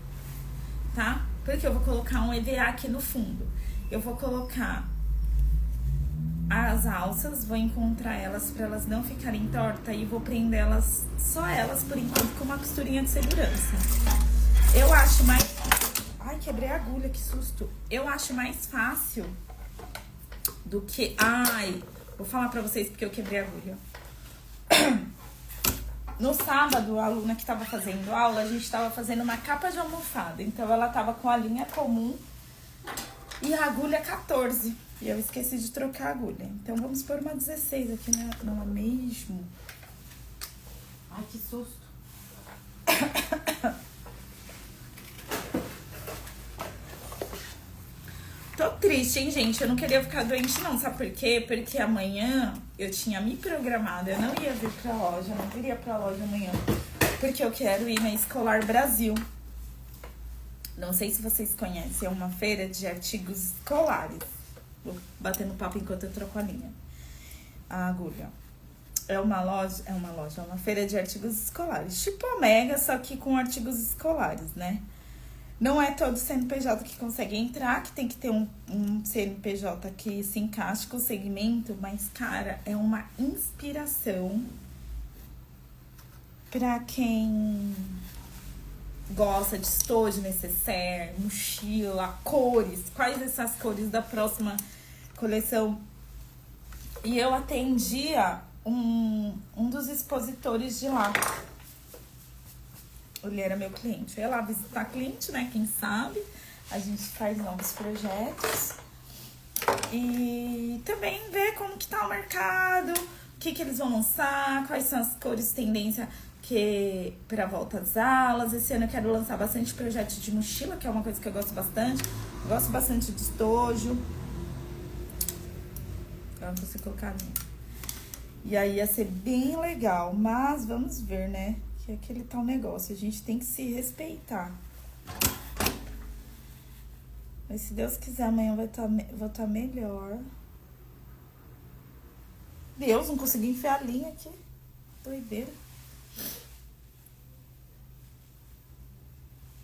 tá? Porque eu vou colocar um EVA aqui no fundo. Eu vou colocar as alças, vou encontrar elas pra elas não ficarem tortas e vou prender elas, só elas por enquanto, com uma costurinha de segurança. Eu acho mais... Ai, quebrei a agulha, que susto. Eu acho mais fácil do que... Ai, vou falar pra vocês porque eu quebrei a agulha. No sábado, a aluna que tava fazendo aula, a gente tava fazendo uma capa de almofada. Então, ela tava com a linha comum e a agulha 14. E eu esqueci de trocar a agulha. Então, vamos pôr uma 16 aqui, né? Não é mesmo? Ai, que susto. Tô triste, hein, gente? Eu não queria ficar doente, não. Sabe por quê? Porque amanhã eu tinha me programado. Eu não ia vir pra loja, eu não viria pra loja amanhã. Porque eu quero ir na Escolar Brasil. Não sei se vocês conhecem, é uma feira de artigos escolares. Vou batendo papo enquanto eu troco a linha. A agulha. É uma feira de artigos escolares. Tipo Omega, só que com artigos escolares, né? Não é todo CNPJ que consegue entrar, que tem que ter um CNPJ que se encaixe com o segmento, mas, cara, é uma inspiração pra quem gosta de estojo, necessaire, mochila, cores, quais essas cores da próxima coleção. E eu atendia um dos expositores de lá. Ele era meu cliente. Eu ia lá visitar cliente, né? Quem sabe? A gente faz novos projetos. E também ver como que tá o mercado, o que eles vão lançar, quais são as cores tendência que para volta às aulas. Esse ano eu quero lançar bastante projeto de mochila, que é uma coisa que eu gosto bastante. Eu gosto bastante de estojo. Agora você colocar ali. E aí ia ser bem legal, mas vamos ver, né? Que é aquele tal negócio, a gente tem que se respeitar. Mas se Deus quiser, amanhã vou estar melhor. Deus, não consegui enfiar a linha aqui. Doideira.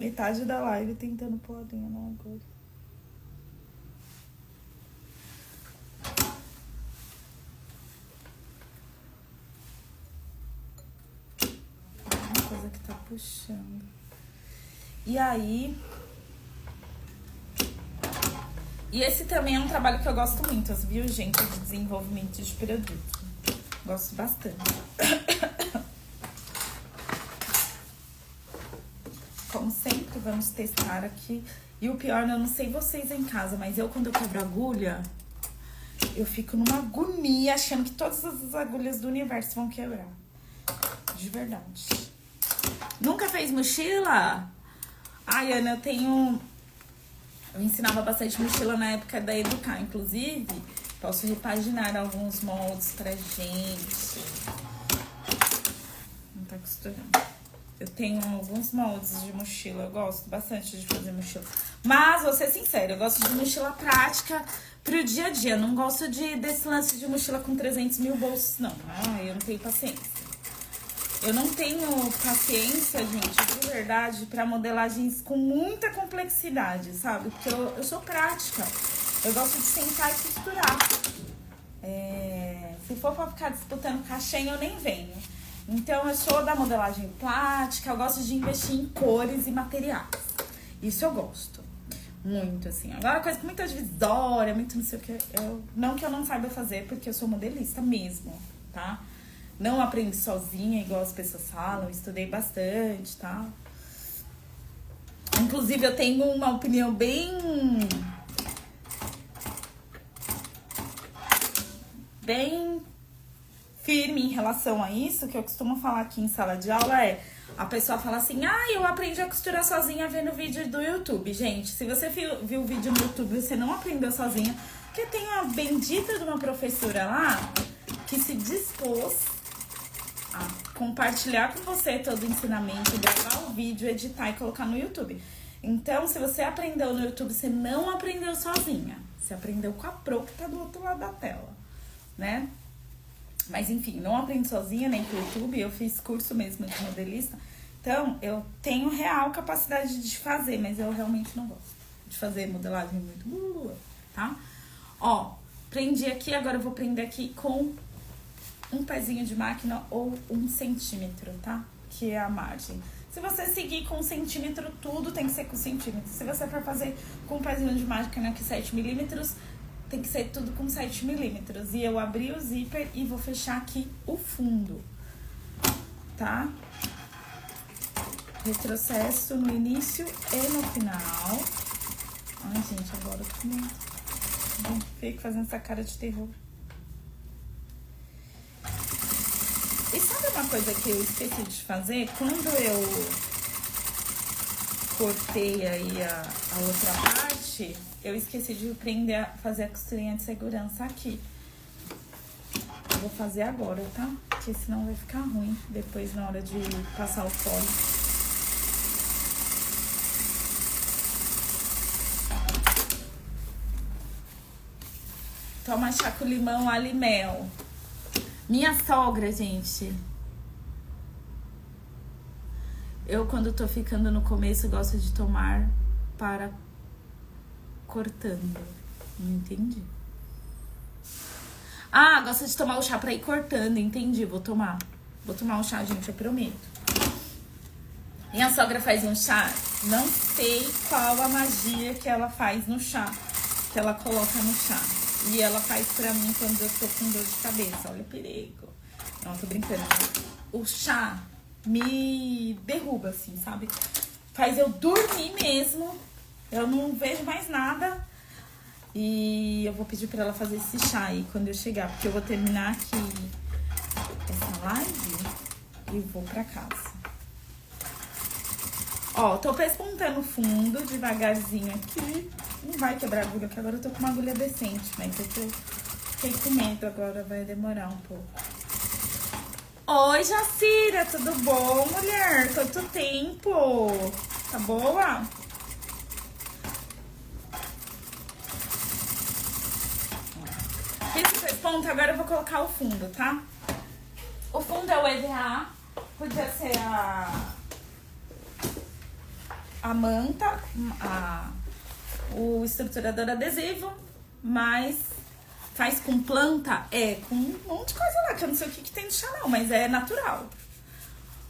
Metade da live tentando pôr a linha na agulha. Uma coisa que tá puxando. E aí... E esse também é um trabalho que eu gosto muito, viu, gente? De desenvolvimento de produto. Gosto bastante. Como sempre, vamos testar aqui. E o pior, eu não sei vocês em casa, mas eu, quando eu quebro agulha, eu fico numa agonia, achando que todas as agulhas do universo vão quebrar. De verdade. Nunca fez mochila? Ai, Ana, eu tenho... Eu ensinava bastante mochila na época da Educar, inclusive. Posso repaginar alguns moldes pra gente. Não tá costurando. Eu tenho alguns moldes de mochila. Eu gosto bastante de fazer mochila. Mas, vou ser sincera, eu gosto de mochila prática pro dia a dia. Não gosto desse lance de mochila com 300 mil bolsos, não. Ai, eu não tenho paciência. Eu não tenho paciência, gente, de verdade, pra modelagens com muita complexidade, sabe? Porque eu sou prática. Eu gosto de sentar e costurar. Se for pra ficar disputando caixinha, eu nem venho. Então, eu sou da modelagem plástica, eu gosto de investir em cores e materiais. Isso eu gosto. Muito, assim. Agora, coisa com muita divisória, muito não sei o que. Não que eu não saiba fazer, porque eu sou modelista mesmo, tá? Não aprendi sozinha, igual as pessoas falam. Estudei bastante, tá? Inclusive, eu tenho uma opinião bem firme em relação a isso, que eu costumo falar aqui em sala de aula a pessoa fala assim, eu aprendi a costurar sozinha vendo vídeo do YouTube. Gente, se você viu o vídeo no YouTube e você não aprendeu sozinha, porque tem uma bendita de uma professora lá que se dispôs a compartilhar com você todo o ensinamento, gravar o vídeo, editar e colocar no YouTube. Então, se você aprendeu no YouTube, você não aprendeu sozinha. Você aprendeu com a pro que tá do outro lado da tela, né? Mas enfim, não aprendi sozinha, nem com o YouTube. Eu fiz curso mesmo de modelista. Então, eu tenho real capacidade de fazer, mas eu realmente não gosto de fazer modelagem muito boa, tá? Ó, prendi aqui, agora eu vou prender aqui com um pezinho de máquina ou 1 centímetro, tá? Que é a margem. Se você seguir com 1 centímetro, tudo tem que ser com centímetro. Se você for fazer com um pezinho de máquina que 7 milímetros, tem que ser tudo com 7 milímetros. E eu abri o zíper e vou fechar aqui o fundo, tá? Retrocesso no início e no final. Ai, gente, agora eu fico fazendo essa cara de terror. E sabe uma coisa que eu esqueci de fazer? Quando eu cortei aí a outra parte, eu esqueci de fazer a costurinha de segurança aqui. Eu vou fazer agora, tá? Porque senão vai ficar ruim depois na hora de passar o fole. Toma chá com limão, alho e mel. Minha sogra, gente. Eu, quando tô ficando no começo, gosto de tomar para cortando. Não entendi. Gosto de tomar o chá pra ir cortando. Entendi, vou tomar. Vou tomar um chá, gente, eu prometo. Minha sogra faz um chá. Não sei qual a magia que ela faz no chá. Que ela coloca no chá. E ela faz pra mim quando eu tô com dor de cabeça. Olha o perigo. Não, tô brincando. O chá me derruba, assim, sabe? Faz eu dormir mesmo. Eu não vejo mais nada. E eu vou pedir pra ela fazer esse chá aí quando eu chegar. Porque eu vou terminar aqui essa live e vou pra casa. Ó, tô pespuntando fundo devagarzinho aqui. Não vai quebrar a agulha, que agora eu tô com uma agulha decente. Mas eu fiquei com medo agora, vai demorar um pouco. Oi, Jacira, tudo bom, mulher? Quanto tempo? Tá boa? Fiz esse ponto, agora eu vou colocar o fundo, tá? O fundo é o EVA, podia ser a manta, o estruturador adesivo, mas faz com planta, com um monte de coisa lá, que eu não sei o que tem no chá não, mas é natural.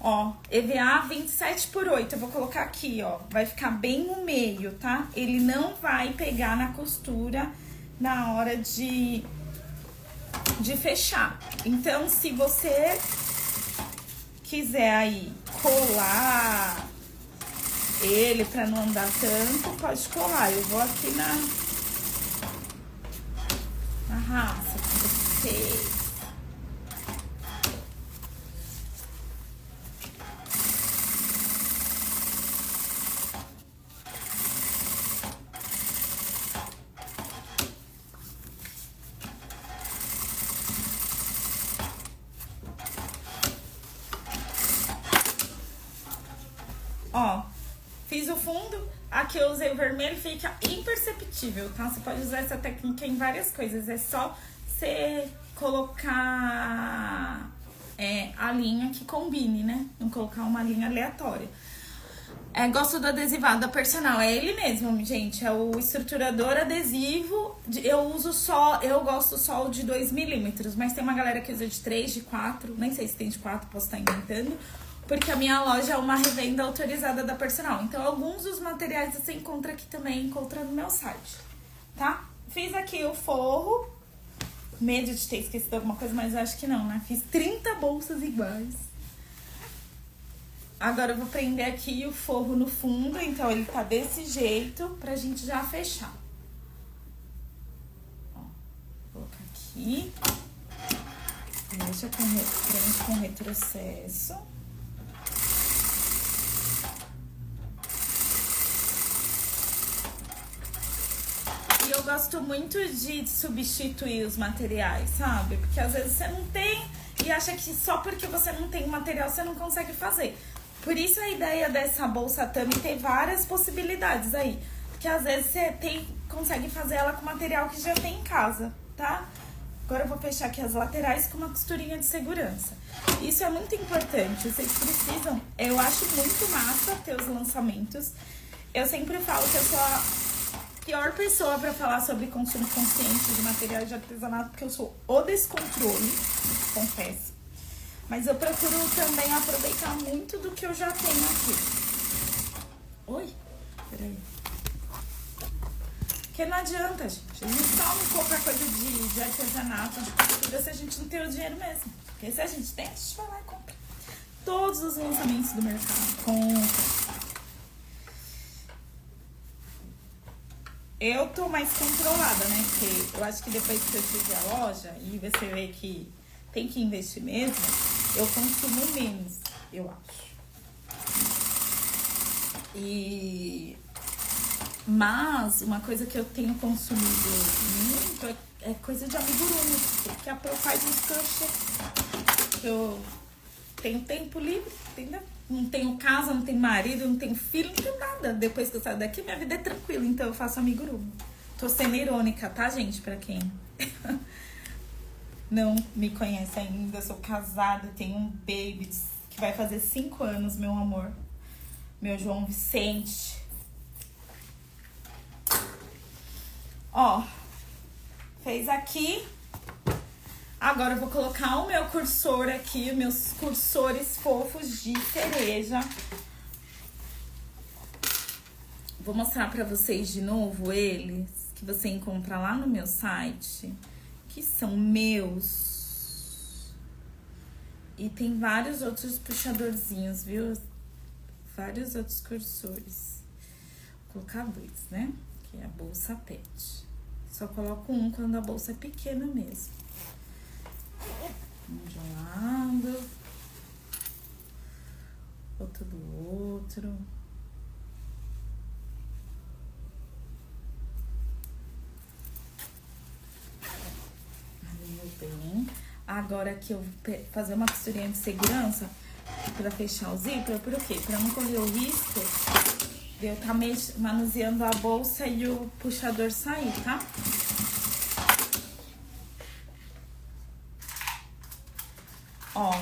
Ó, EVA 27/8, eu vou colocar aqui, ó, vai ficar bem no meio, tá? Ele não vai pegar na costura na hora de fechar. Então, se você quiser aí colar ele pra não andar tanto, pode colar. Eu vou aqui na raça com vocês. Ó, fiz o fundo, aqui eu usei o vermelho, fica imperceptível, tá? Você pode usar essa técnica em várias coisas, é só você colocar a linha que combine, né? Não colocar uma linha aleatória. Gosto do adesivado da Personal, é ele mesmo, gente, é o estruturador adesivo, eu gosto só de 2 milímetros, mas tem uma galera que usa de 3, de 4, nem sei se tem de 4, posso estar inventando. Porque a minha loja é uma revenda autorizada da Personal. Então, alguns dos materiais você encontra aqui também, encontra no meu site, tá? Fiz aqui o forro medo de ter esquecido alguma coisa, mas eu acho que não, né? Fiz 30 bolsas iguais. Agora eu vou prender aqui o forro no fundo, então ele tá desse jeito pra gente já fechar. Ó, vou colocar aqui. Deixa com frente com retrocesso. E eu gosto muito de substituir os materiais, sabe? Porque às vezes você não tem e acha que só porque você não tem material você não consegue fazer. Por isso a ideia dessa bolsa Tami tem várias possibilidades aí. Porque às vezes você consegue fazer ela com material que já tem em casa, tá? Agora eu vou fechar aqui as laterais com uma costurinha de segurança. Isso é muito importante, vocês precisam. Eu acho muito massa ter os lançamentos. Eu sempre falo que eu sou a pior pessoa pra falar sobre consumo consciente de materiais de artesanato, porque eu sou o descontrole, confesso. Mas eu procuro também aproveitar muito do que eu já tenho aqui. Oi? Peraí. Porque não adianta, gente. A gente só não compra coisa de artesanato, de costura, se a gente não tem o dinheiro mesmo. Porque se a gente tem, a gente vai lá e compra. Todos os lançamentos do mercado. Compra. Eu tô mais controlada, né? Porque eu acho que depois que eu tive a loja e você vê que tem que investir mesmo, eu consumo menos, eu acho. Mas uma coisa que eu tenho consumido muito é coisa de amigurumi, porque a Pro faz uns crochê. Eu tenho tempo livre, entendeu? Não tenho casa, não tenho marido, não tenho filho, não tenho nada. Depois que eu saio daqui, minha vida é tranquila, então eu faço amigurumi. Tô sendo irônica, tá, gente? Pra quem não me conhece ainda, eu sou casada, tenho um baby que vai fazer 5 anos, meu amor. Meu João Vicente. Ó, fez aqui. Agora eu vou colocar o meu cursor aqui, os meus cursores fofos de cereja. Vou mostrar pra vocês de novo eles, que você encontra lá no meu site, que são meus. E tem vários outros puxadorzinhos, viu? Vários outros cursores. Vou colocar 2, né? Que é a bolsa pet. Só coloco um quando a bolsa é pequena mesmo. Um de um lado, outro do outro. Alinhou bem. Agora aqui eu vou fazer uma costurinha de segurança pra fechar o zíper. Por quê? Pra não correr o risco de eu estar manuseando a bolsa e o puxador sair, tá? Ó,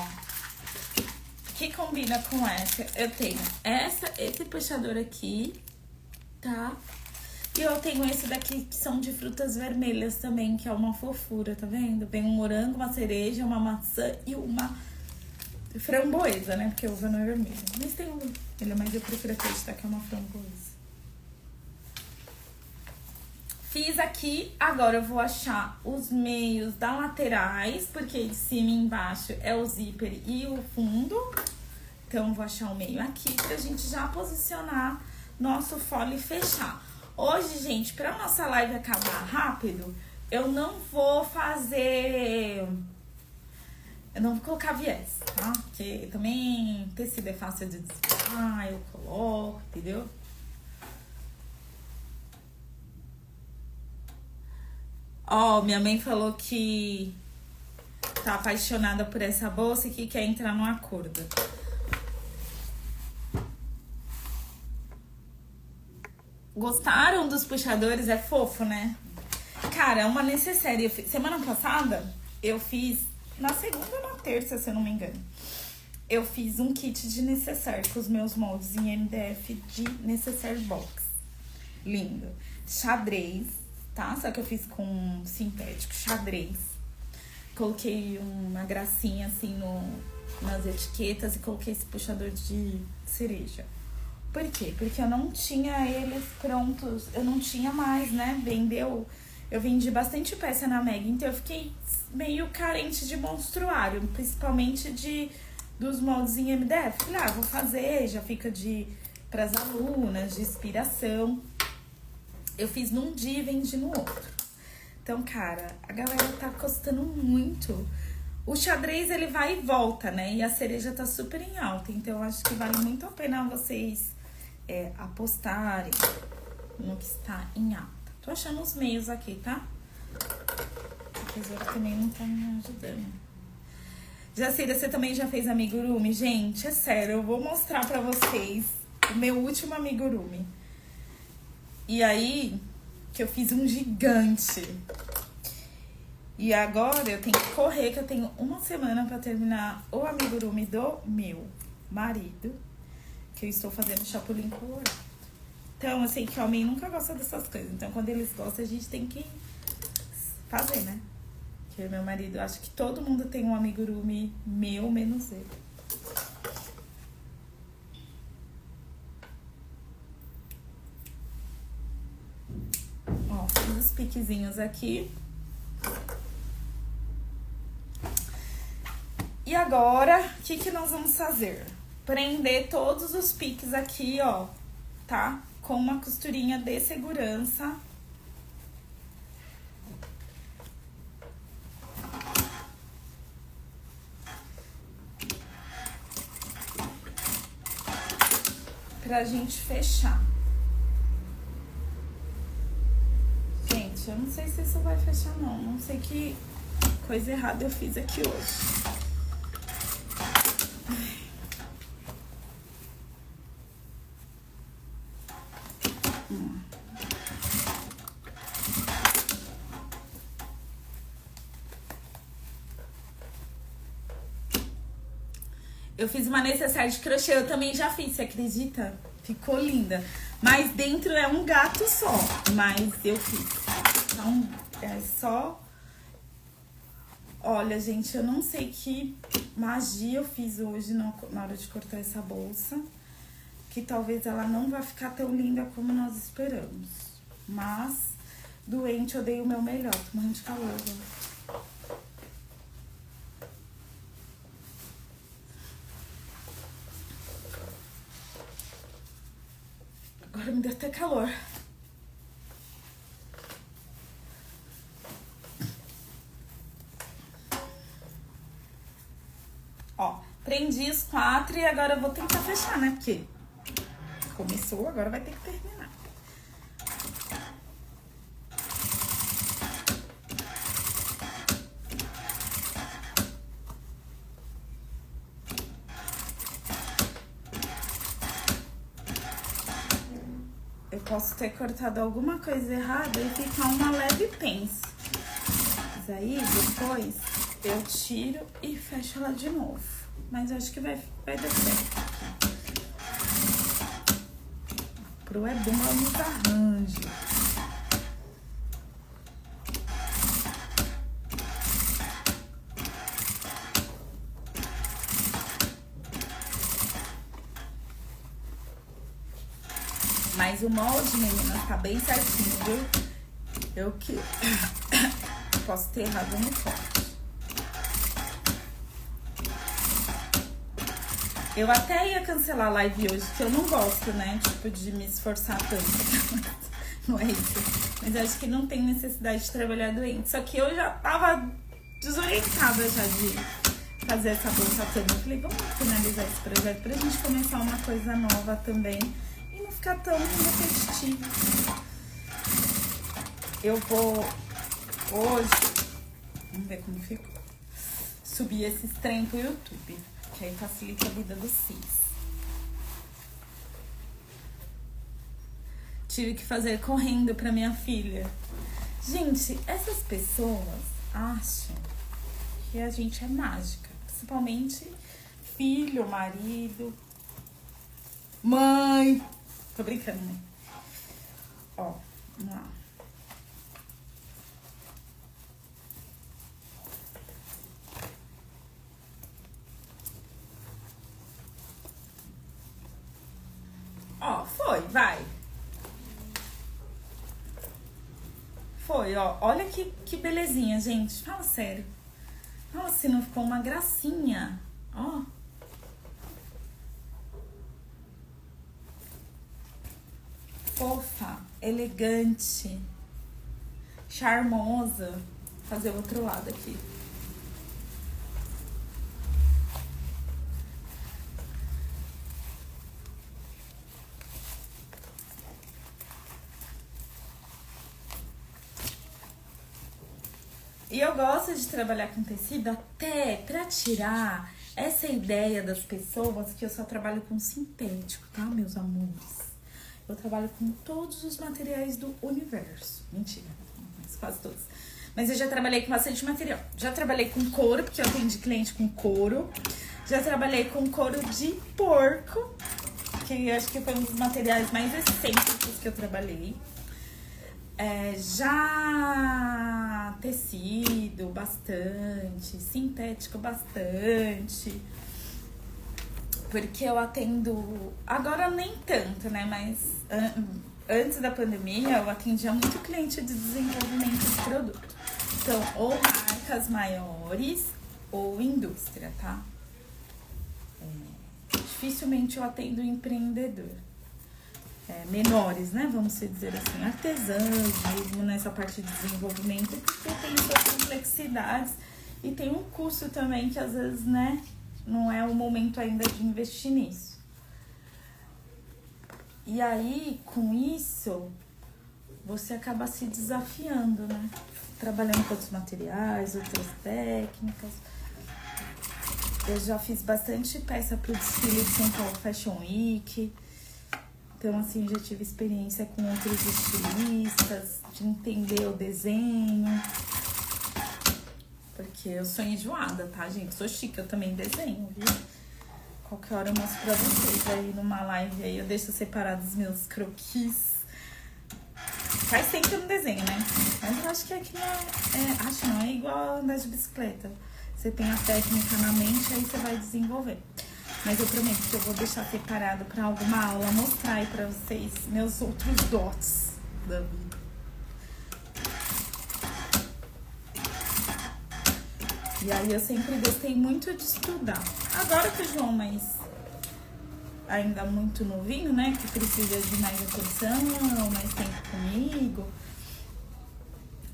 que combina com essa? Eu tenho esse puxador aqui, tá? E eu tenho esse daqui que são de frutas vermelhas também, que é uma fofura, tá vendo? Vem um morango, uma cereja, uma maçã e uma framboesa, né? Porque a uva não é vermelha. Mas tem ele, mas eu prefiro acreditar que é uma framboesa. Fiz aqui, agora eu vou achar os meios das laterais, porque de cima e embaixo é o zíper e o fundo. Então, eu vou achar o meio aqui pra gente já posicionar nosso fole e fechar. Hoje, gente, pra nossa live acabar rápido, eu não vou fazer... Eu não vou colocar viés, tá? Porque também tecido é fácil de desviar, eu coloco, entendeu? Ó, minha mãe falou que tá apaixonada por essa bolsa e que quer entrar num acordo. Gostaram dos puxadores? É fofo, né? Cara, é uma necessaire. Semana passada, eu fiz... Na segunda ou na terça, se eu não me engano. Eu fiz um kit de necessaire com os meus moldes em MDF de necessaire box. Lindo. Xadrez, tá? Só que eu fiz com sintético, xadrez. Coloquei uma gracinha assim nas etiquetas e coloquei esse puxador de cereja. Por quê? Porque eu não tinha eles prontos, eu não tinha mais, né? Vendeu. eu vendi bastante peça na Meg, então eu fiquei meio carente de monstruário, principalmente dos moldes em MDF. Falei, vou fazer, já fica pras alunas, de inspiração. Eu fiz num dia e vendi no outro. Então, cara, a galera tá gostando muito. O xadrez, ele vai e volta, né? E a cereja tá super em alta. Então, eu acho que vale muito a pena vocês apostarem no que está em alta. Tô achando os meios aqui, tá? A tesoura também não tá me ajudando. Jacira, você também já fez amigurumi? Gente, é sério, eu vou mostrar pra vocês o meu último amigurumi. E aí, que eu fiz um gigante. E agora eu tenho que correr, que eu tenho uma semana pra terminar o amigurumi do meu marido, que eu estou fazendo chapulim colorado. Então, eu sei que homem nunca gosta dessas coisas. Então, quando eles gostam, a gente tem que fazer, né? Porque meu marido, acho que todo mundo tem um amigurumi meu, menos ele. Ó, fiz os piquezinhos aqui. E agora, o que nós vamos fazer? Prender todos os piques aqui, ó, tá? Com uma costurinha de segurança. Pra gente fechar. Gente, eu não sei se isso vai fechar, não. Não sei que coisa errada eu fiz aqui hoje. Eu fiz uma necessaire de crochê, eu também já fiz, você acredita? Ficou linda. Mas dentro é um gato só, mas eu fiz. Então, é só... Olha, gente, eu não sei que magia eu fiz hoje na hora de cortar essa bolsa. Que talvez ela não vai ficar tão linda como nós esperamos. Mas, doente, eu dei o meu melhor. Tô morrendo de calor, ó. Agora me deu até calor. Ó, prendi os 4 e agora eu vou tentar fechar, né? Porque começou, agora vai ter que terminar. Eu posso ter cortado alguma coisa errada e ficar uma leve pence. Mas aí, depois, eu tiro e fecho ela de novo. Mas eu acho que vai dar certo. Pro é bom ela nos arranjos. Mas o molde, meninas, tá bem certinho, viu? Eu que posso ter errado no corte. Eu até ia cancelar a live hoje, porque eu não gosto, né? Tipo, de me esforçar tanto. Não é isso. Mas acho que não tem necessidade de trabalhar doente. Só que eu já tava desorientada já de fazer essa bolsa toda. Eu falei, vamos finalizar esse projeto pra gente começar uma coisa nova também. E não ficar tão repetitivo. Eu vou hoje, vamos ver como ficou, subir esses trem pro YouTube, que aí facilita a vida do Cis. Tive que fazer correndo pra minha filha. Gente, essas pessoas acham que a gente é mágica, principalmente filho, marido, mãe. Tô brincando, né? Ó, vamos lá. Ó, foi, vai. foi, ó. Olha que belezinha, gente. Fala sério. Fala se não ficou uma gracinha. Ó. Fofa, elegante, charmosa. Vou fazer o outro lado aqui. E eu gosto de trabalhar com tecido até pra tirar essa ideia das pessoas que eu só trabalho com sintético, tá, meus amores? Eu trabalho com todos os materiais do universo. Mentira, mas quase todos. Mas eu já trabalhei com bastante material. Já trabalhei com couro, porque eu atendi cliente com couro. Já trabalhei com couro de porco, que acho que foi um dos materiais mais excêntricos que eu trabalhei. Já tecido bastante, sintético bastante, porque eu atendo, agora nem tanto, né, mas antes da pandemia eu atendia muito cliente de desenvolvimento de produto, então ou marcas maiores ou indústria, tá? Dificilmente eu atendo empreendedor. Menores, né? Vamos dizer assim, artesãos mesmo nessa parte de desenvolvimento, porque tem suas complexidades e tem um custo também que às vezes, né, não é o momento ainda de investir nisso. E aí, com isso, você acaba se desafiando, né? Trabalhando com outros materiais, outras técnicas. Eu já fiz bastante peça pro desfile de São Paulo Fashion Week. Então, assim, já tive experiência com outros estilistas, de entender o desenho. Porque eu sou enjoada, tá, gente? Sou chique, eu também desenho, viu? Qualquer hora eu mostro pra vocês aí numa live aí. Eu deixo separados os meus croquis. Faz tempo que eu não desenho, né? Mas eu acho que aqui não acho não, é igual andar de bicicleta. Você tem a técnica na mente, aí você vai desenvolver. Mas eu prometo que eu vou deixar separado pra alguma aula mostrar aí pra vocês meus outros dots da vida. E aí eu sempre gostei muito de estudar. Agora que o João, mas ainda muito novinho, né? Que precisa de mais atenção, mais tempo comigo.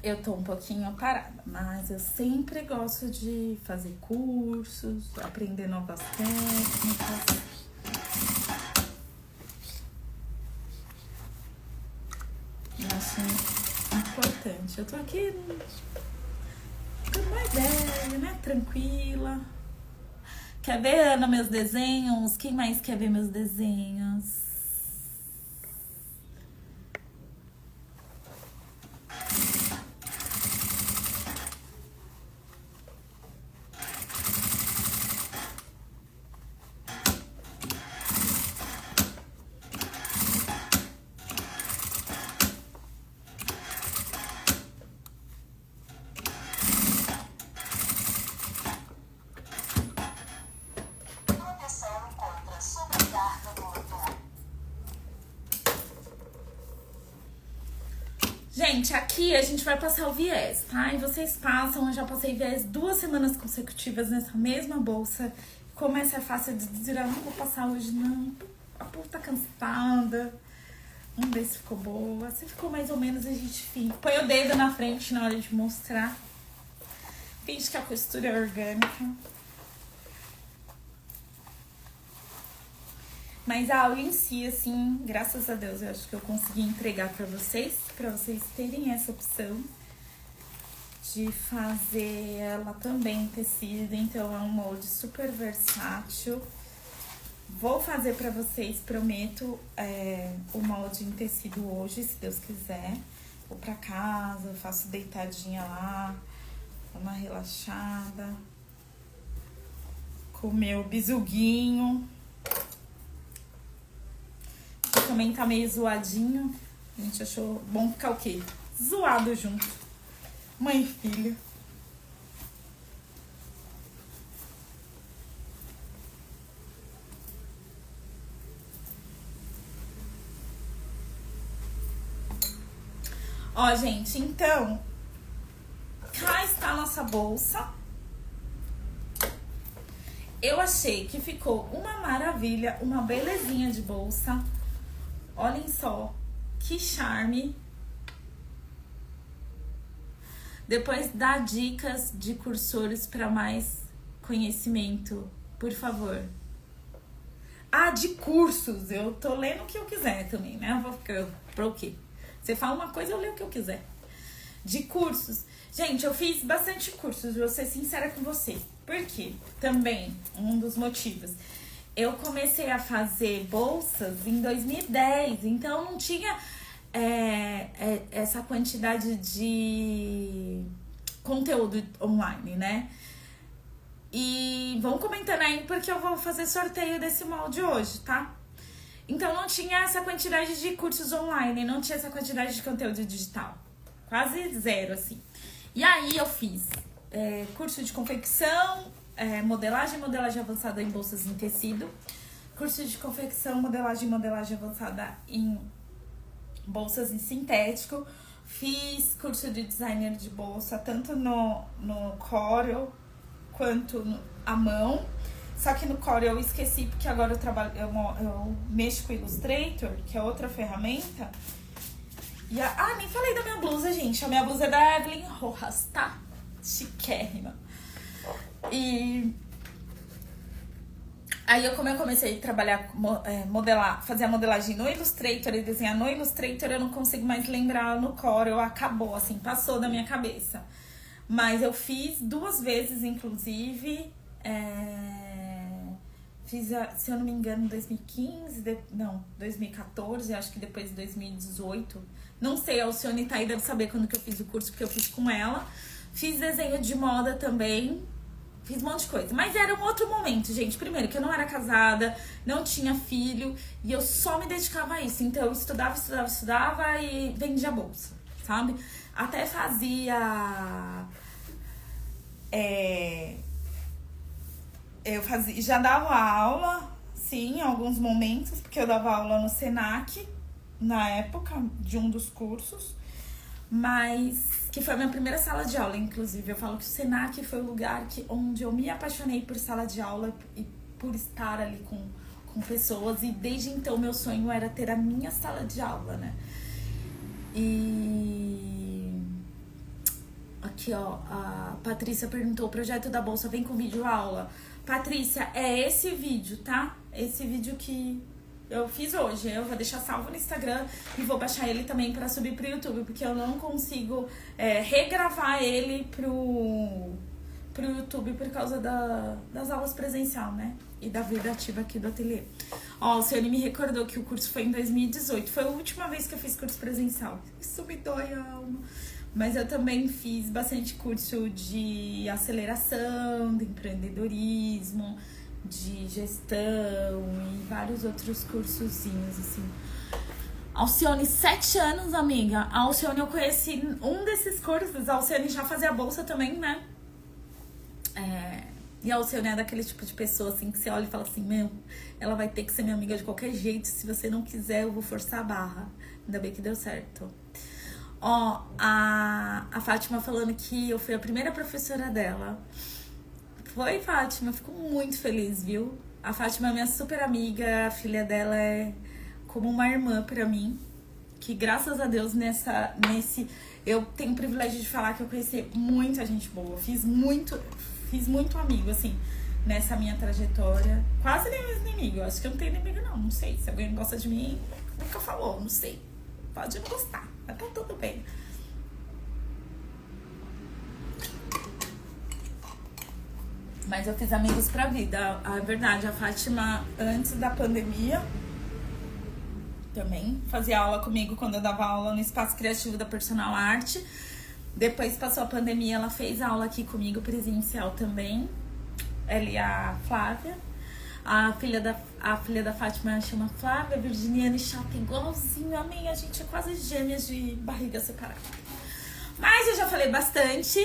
Eu tô um pouquinho parada, mas eu sempre gosto de fazer cursos, aprender novas técnicas. Eu acho importante. Eu tô aqui com uma ideia, né? Tranquila. Quer ver, Ana, meus desenhos? Quem mais quer ver meus desenhos? Gente, aqui a gente vai passar o viés, tá? E vocês passam, eu já passei viés 2 semanas consecutivas nessa mesma bolsa. Como essa é fácil de dizer, eu não vou passar hoje não, a bolsa tá cansada. Vamos ver se ficou boa. Se ficou mais ou menos, a gente põe o dedo na frente na hora de mostrar. Finge que a costura é orgânica. Mas a aula em si, assim, graças a Deus, eu acho que eu consegui entregar pra vocês terem essa opção de fazer ela também em tecido. Então, é um molde super versátil. Vou fazer pra vocês, prometo, o molde em tecido hoje, se Deus quiser. Vou pra casa, faço deitadinha lá, dou uma relaxada. Comer o bisuguinho. Também tá meio zoadinho. A gente achou bom ficar o quê? Zoado junto. Mãe e filho. Ó, gente, então, cá está a nossa bolsa. Eu achei que ficou uma maravilha, uma belezinha de bolsa. Olhem só, que charme. Depois dá dicas de cursores para mais conhecimento, por favor. Ah, de cursos. Eu tô lendo o que eu quiser também, né? Eu vou ficar pra o quê? Você fala uma coisa, eu leio o que eu quiser. De cursos. Gente, eu fiz bastante cursos, vou ser sincera com você. Por quê? Também, um dos motivos. Eu comecei a fazer bolsas em 2010, então não tinha essa quantidade de conteúdo online, né? E vão comentando aí porque eu vou fazer sorteio desse molde hoje, tá? Então não tinha essa quantidade de cursos online, não tinha essa quantidade de conteúdo digital. Quase zero, assim. E aí eu fiz curso de confecção, modelagem avançada em bolsas em tecido, curso de confecção, modelagem avançada em bolsas em sintético, fiz curso de designer de bolsa, tanto no Corel quanto à mão. Só que no Corel eu esqueci, porque agora eu mexo com o Illustrator, que é outra ferramenta. Nem falei da minha blusa, gente. A minha blusa é da Evelyn Rojas, tá? Chiquérrima. E aí, como eu comecei a trabalhar, modelar, fazer a modelagem no Illustrator e desenhar no Illustrator, eu não consigo mais lembrar no Corel. Acabou, assim, passou da minha cabeça. Mas eu fiz 2 vezes, inclusive. Fiz, se eu não me engano, em 2015, 2014, acho que depois de 2018. Não sei, a Alcione tá aí, deve saber quando que eu fiz o curso, porque eu fiz com ela. Fiz desenho de moda também. Fiz um monte de coisa. Mas era um outro momento, gente. Primeiro, que eu não era casada, não tinha filho, e eu só me dedicava a isso. Então, eu estudava e vendia bolsa, sabe? Até fazia... já dava aula, sim, em alguns momentos, porque eu dava aula no Senac, na época, de um dos cursos, mas que foi a minha primeira sala de aula, inclusive. Eu falo que o Senac foi o lugar onde eu me apaixonei por sala de aula e por estar ali com pessoas, e desde então meu sonho era ter a minha sala de aula, né? E aqui, ó, a Patrícia perguntou: o projeto da bolsa vem com vídeo aula? Patrícia, é esse vídeo, tá? Esse vídeo que eu fiz hoje. Eu vou deixar salvo no Instagram e vou baixar ele também pra subir pro YouTube, porque eu não consigo regravar ele pro YouTube por causa das aulas presencial, né? E da vida ativa aqui do ateliê. Ó, o Ciane me recordou que o curso foi em 2018. Foi a última vez que eu fiz curso presencial. Isso me dói a alma. Mas eu também fiz bastante curso de aceleração, de empreendedorismo, de gestão e vários outros cursozinhos, assim. Alcione, 7 anos, amiga. A Alcione, eu conheci um desses cursos. A Alcione já fazia bolsa também, né? E a Alcione é daquele tipo de pessoa, assim, que você olha e fala assim: meu, ela vai ter que ser minha amiga de qualquer jeito. Se você não quiser, eu vou forçar a barra. Ainda bem que deu certo. Ó, a Fátima falando que eu fui a primeira professora dela. Foi, Fátima, fico muito feliz, viu? A Fátima é minha super amiga, a filha dela é como uma irmã pra mim. Que graças a Deus eu tenho o privilégio de falar que eu conheci muita gente boa. Fiz muito amigo, assim, nessa minha trajetória. Quase nem inimigo, eu acho que eu não tenho inimigo não sei. Se alguém gosta de mim, nunca falou, não sei. Pode não gostar, mas tá tudo bem. Mas eu fiz amigos pra vida. A verdade, a Fátima, antes da pandemia, também fazia aula comigo quando eu dava aula no Espaço Criativo da Personal Art. Depois passou a pandemia, ela fez aula aqui comigo presencial também. Ela e a Flávia. A filha da Fátima chama Flávia, virginiana e chata, igualzinho a mim. A gente é quase gêmeas de barriga separada. Mas eu já falei bastante.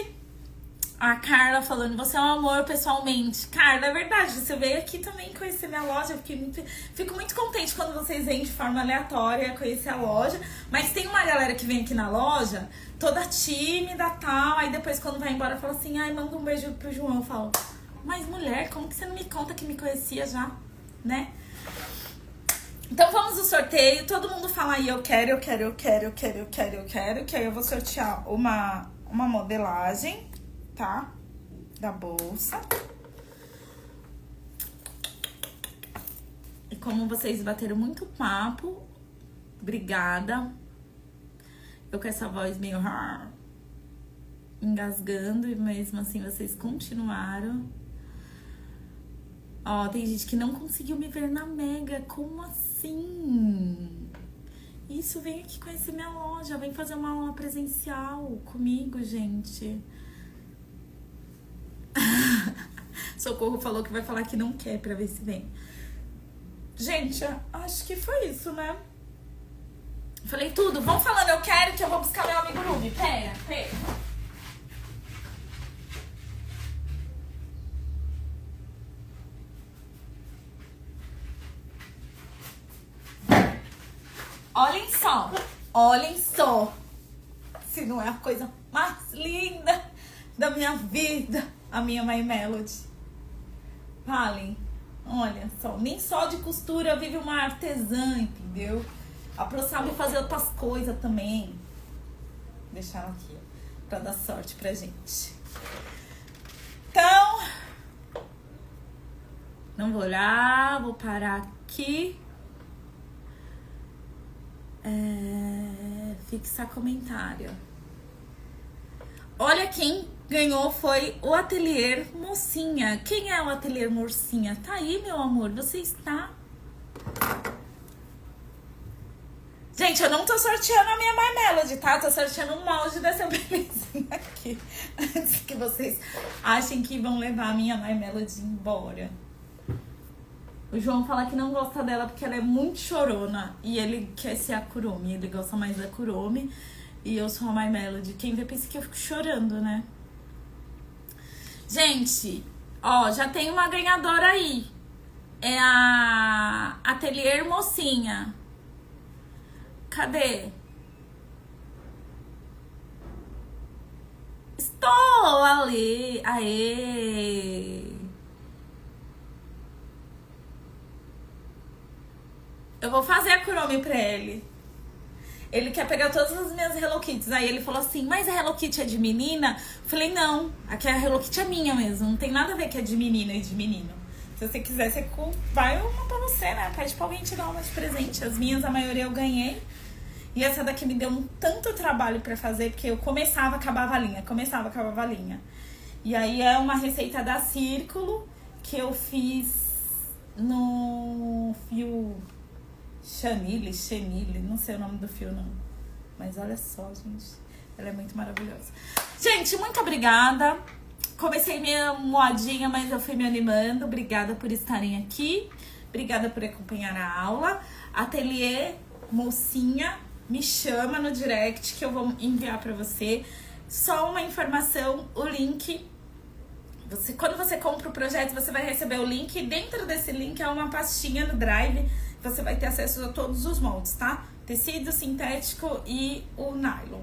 A Carla falando, você é um amor pessoalmente. Carla, é verdade, você veio aqui também conhecer minha loja. Fico muito contente quando vocês vêm de forma aleatória conhecer a loja. Mas tem uma galera que vem aqui na loja, toda tímida e tal. Aí depois quando vai embora fala assim, ai, manda um beijo pro João. Eu falo, mas mulher, como que você não me conta que me conhecia já, né? Então vamos ao sorteio. Todo mundo fala aí, eu quero. Que aí eu vou sortear uma modelagem, tá? Da bolsa. E como vocês bateram muito papo, obrigada. Eu com essa voz meio engasgando e mesmo assim vocês continuaram. Ó, tem gente que não conseguiu me ver na Mega. Como assim? Isso, vem aqui conhecer minha loja. Vem fazer uma aula presencial comigo, gente. Socorro falou que vai falar que não quer pra ver se vem. Gente, acho que foi isso, né? Falei tudo. Vão falando, eu quero que eu vou buscar meu amigo Ruby. Pera. Olhem só. Se não é a coisa mais linda da minha vida, a minha My Melody. Falem, olha só, nem só de costura vive uma artesã, entendeu? A Pro sabe fazer outras coisas também. Deixaram aqui, ó, pra dar sorte pra gente. Então, não vou olhar, vou parar aqui. Fixar comentário. Olha, quem ganhou foi o Ateliê Mocinha. Quem é o Ateliê Mocinha? Tá aí, meu amor, você está. Gente, eu não tô sorteando a minha My Melody, tá? Tô sorteando um molde dessa belezinha aqui. Antes que vocês achem que vão levar a minha My Melody embora. O João fala que não gosta dela porque ela é muito chorona. E ele quer ser a Kurumi. Ele gosta mais da Kurumi. E eu sou a My Melody. Quem vê pensa que eu fico chorando, né? Gente, ó, já tem uma ganhadora aí. É a Ateliê Mocinha. Cadê? Estou ali. Aê! Eu vou fazer a Kurumi pra ele. Ele quer pegar todas as minhas Hello Kitties. Aí ele falou assim, mas a Hello Kitty é de menina? Eu falei, não, aqui a Hello Kitty é minha mesmo. Não tem nada a ver que é de menina e de menino. Se você quiser, você vai uma pra você, né? Pede pra alguém te dar uma de presente. As minhas, a maioria eu ganhei. E essa daqui me deu um tanto trabalho pra fazer, porque eu começava, acabava a linha. E aí é uma receita da Círculo, que eu fiz no fio... Chenille, não sei o nome do fio não. Mas olha só, gente. Ela é muito maravilhosa. Gente, muito obrigada. Comecei meio moadinha, mas eu fui me animando. Obrigada por estarem aqui. Obrigada por acompanhar a aula. Ateliê Mocinha, me chama no direct que eu vou enviar pra você. Só uma informação, o link... Quando você compra o projeto, você vai receber o link. E dentro desse link é uma pastinha no Drive. Você vai ter acesso a todos os moldes, tá? Tecido, sintético e o nylon.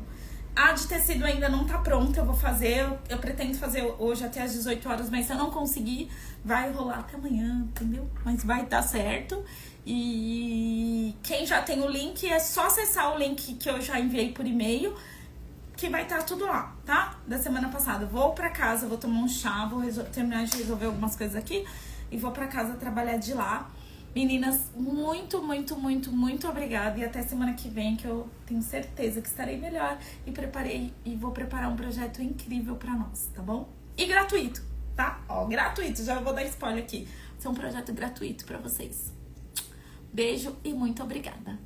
A de tecido ainda não tá pronta, eu vou fazer. Eu pretendo fazer hoje até às 18 horas, mas se eu não conseguir, vai rolar até amanhã, entendeu? Mas vai dar certo. E quem já tem o link, é só acessar o link que eu já enviei por e-mail, que vai estar tudo lá, tá? Da semana passada. Vou pra casa, vou tomar um chá, vou terminar de resolver algumas coisas aqui e vou pra casa trabalhar de lá. Meninas, muito obrigada. E até semana que vem, que eu tenho certeza que estarei melhor. E vou preparar um projeto incrível pra nós, tá bom? E gratuito, tá? Ó, gratuito, já vou dar spoiler aqui. Vai ser um projeto gratuito pra vocês. Beijo e muito obrigada.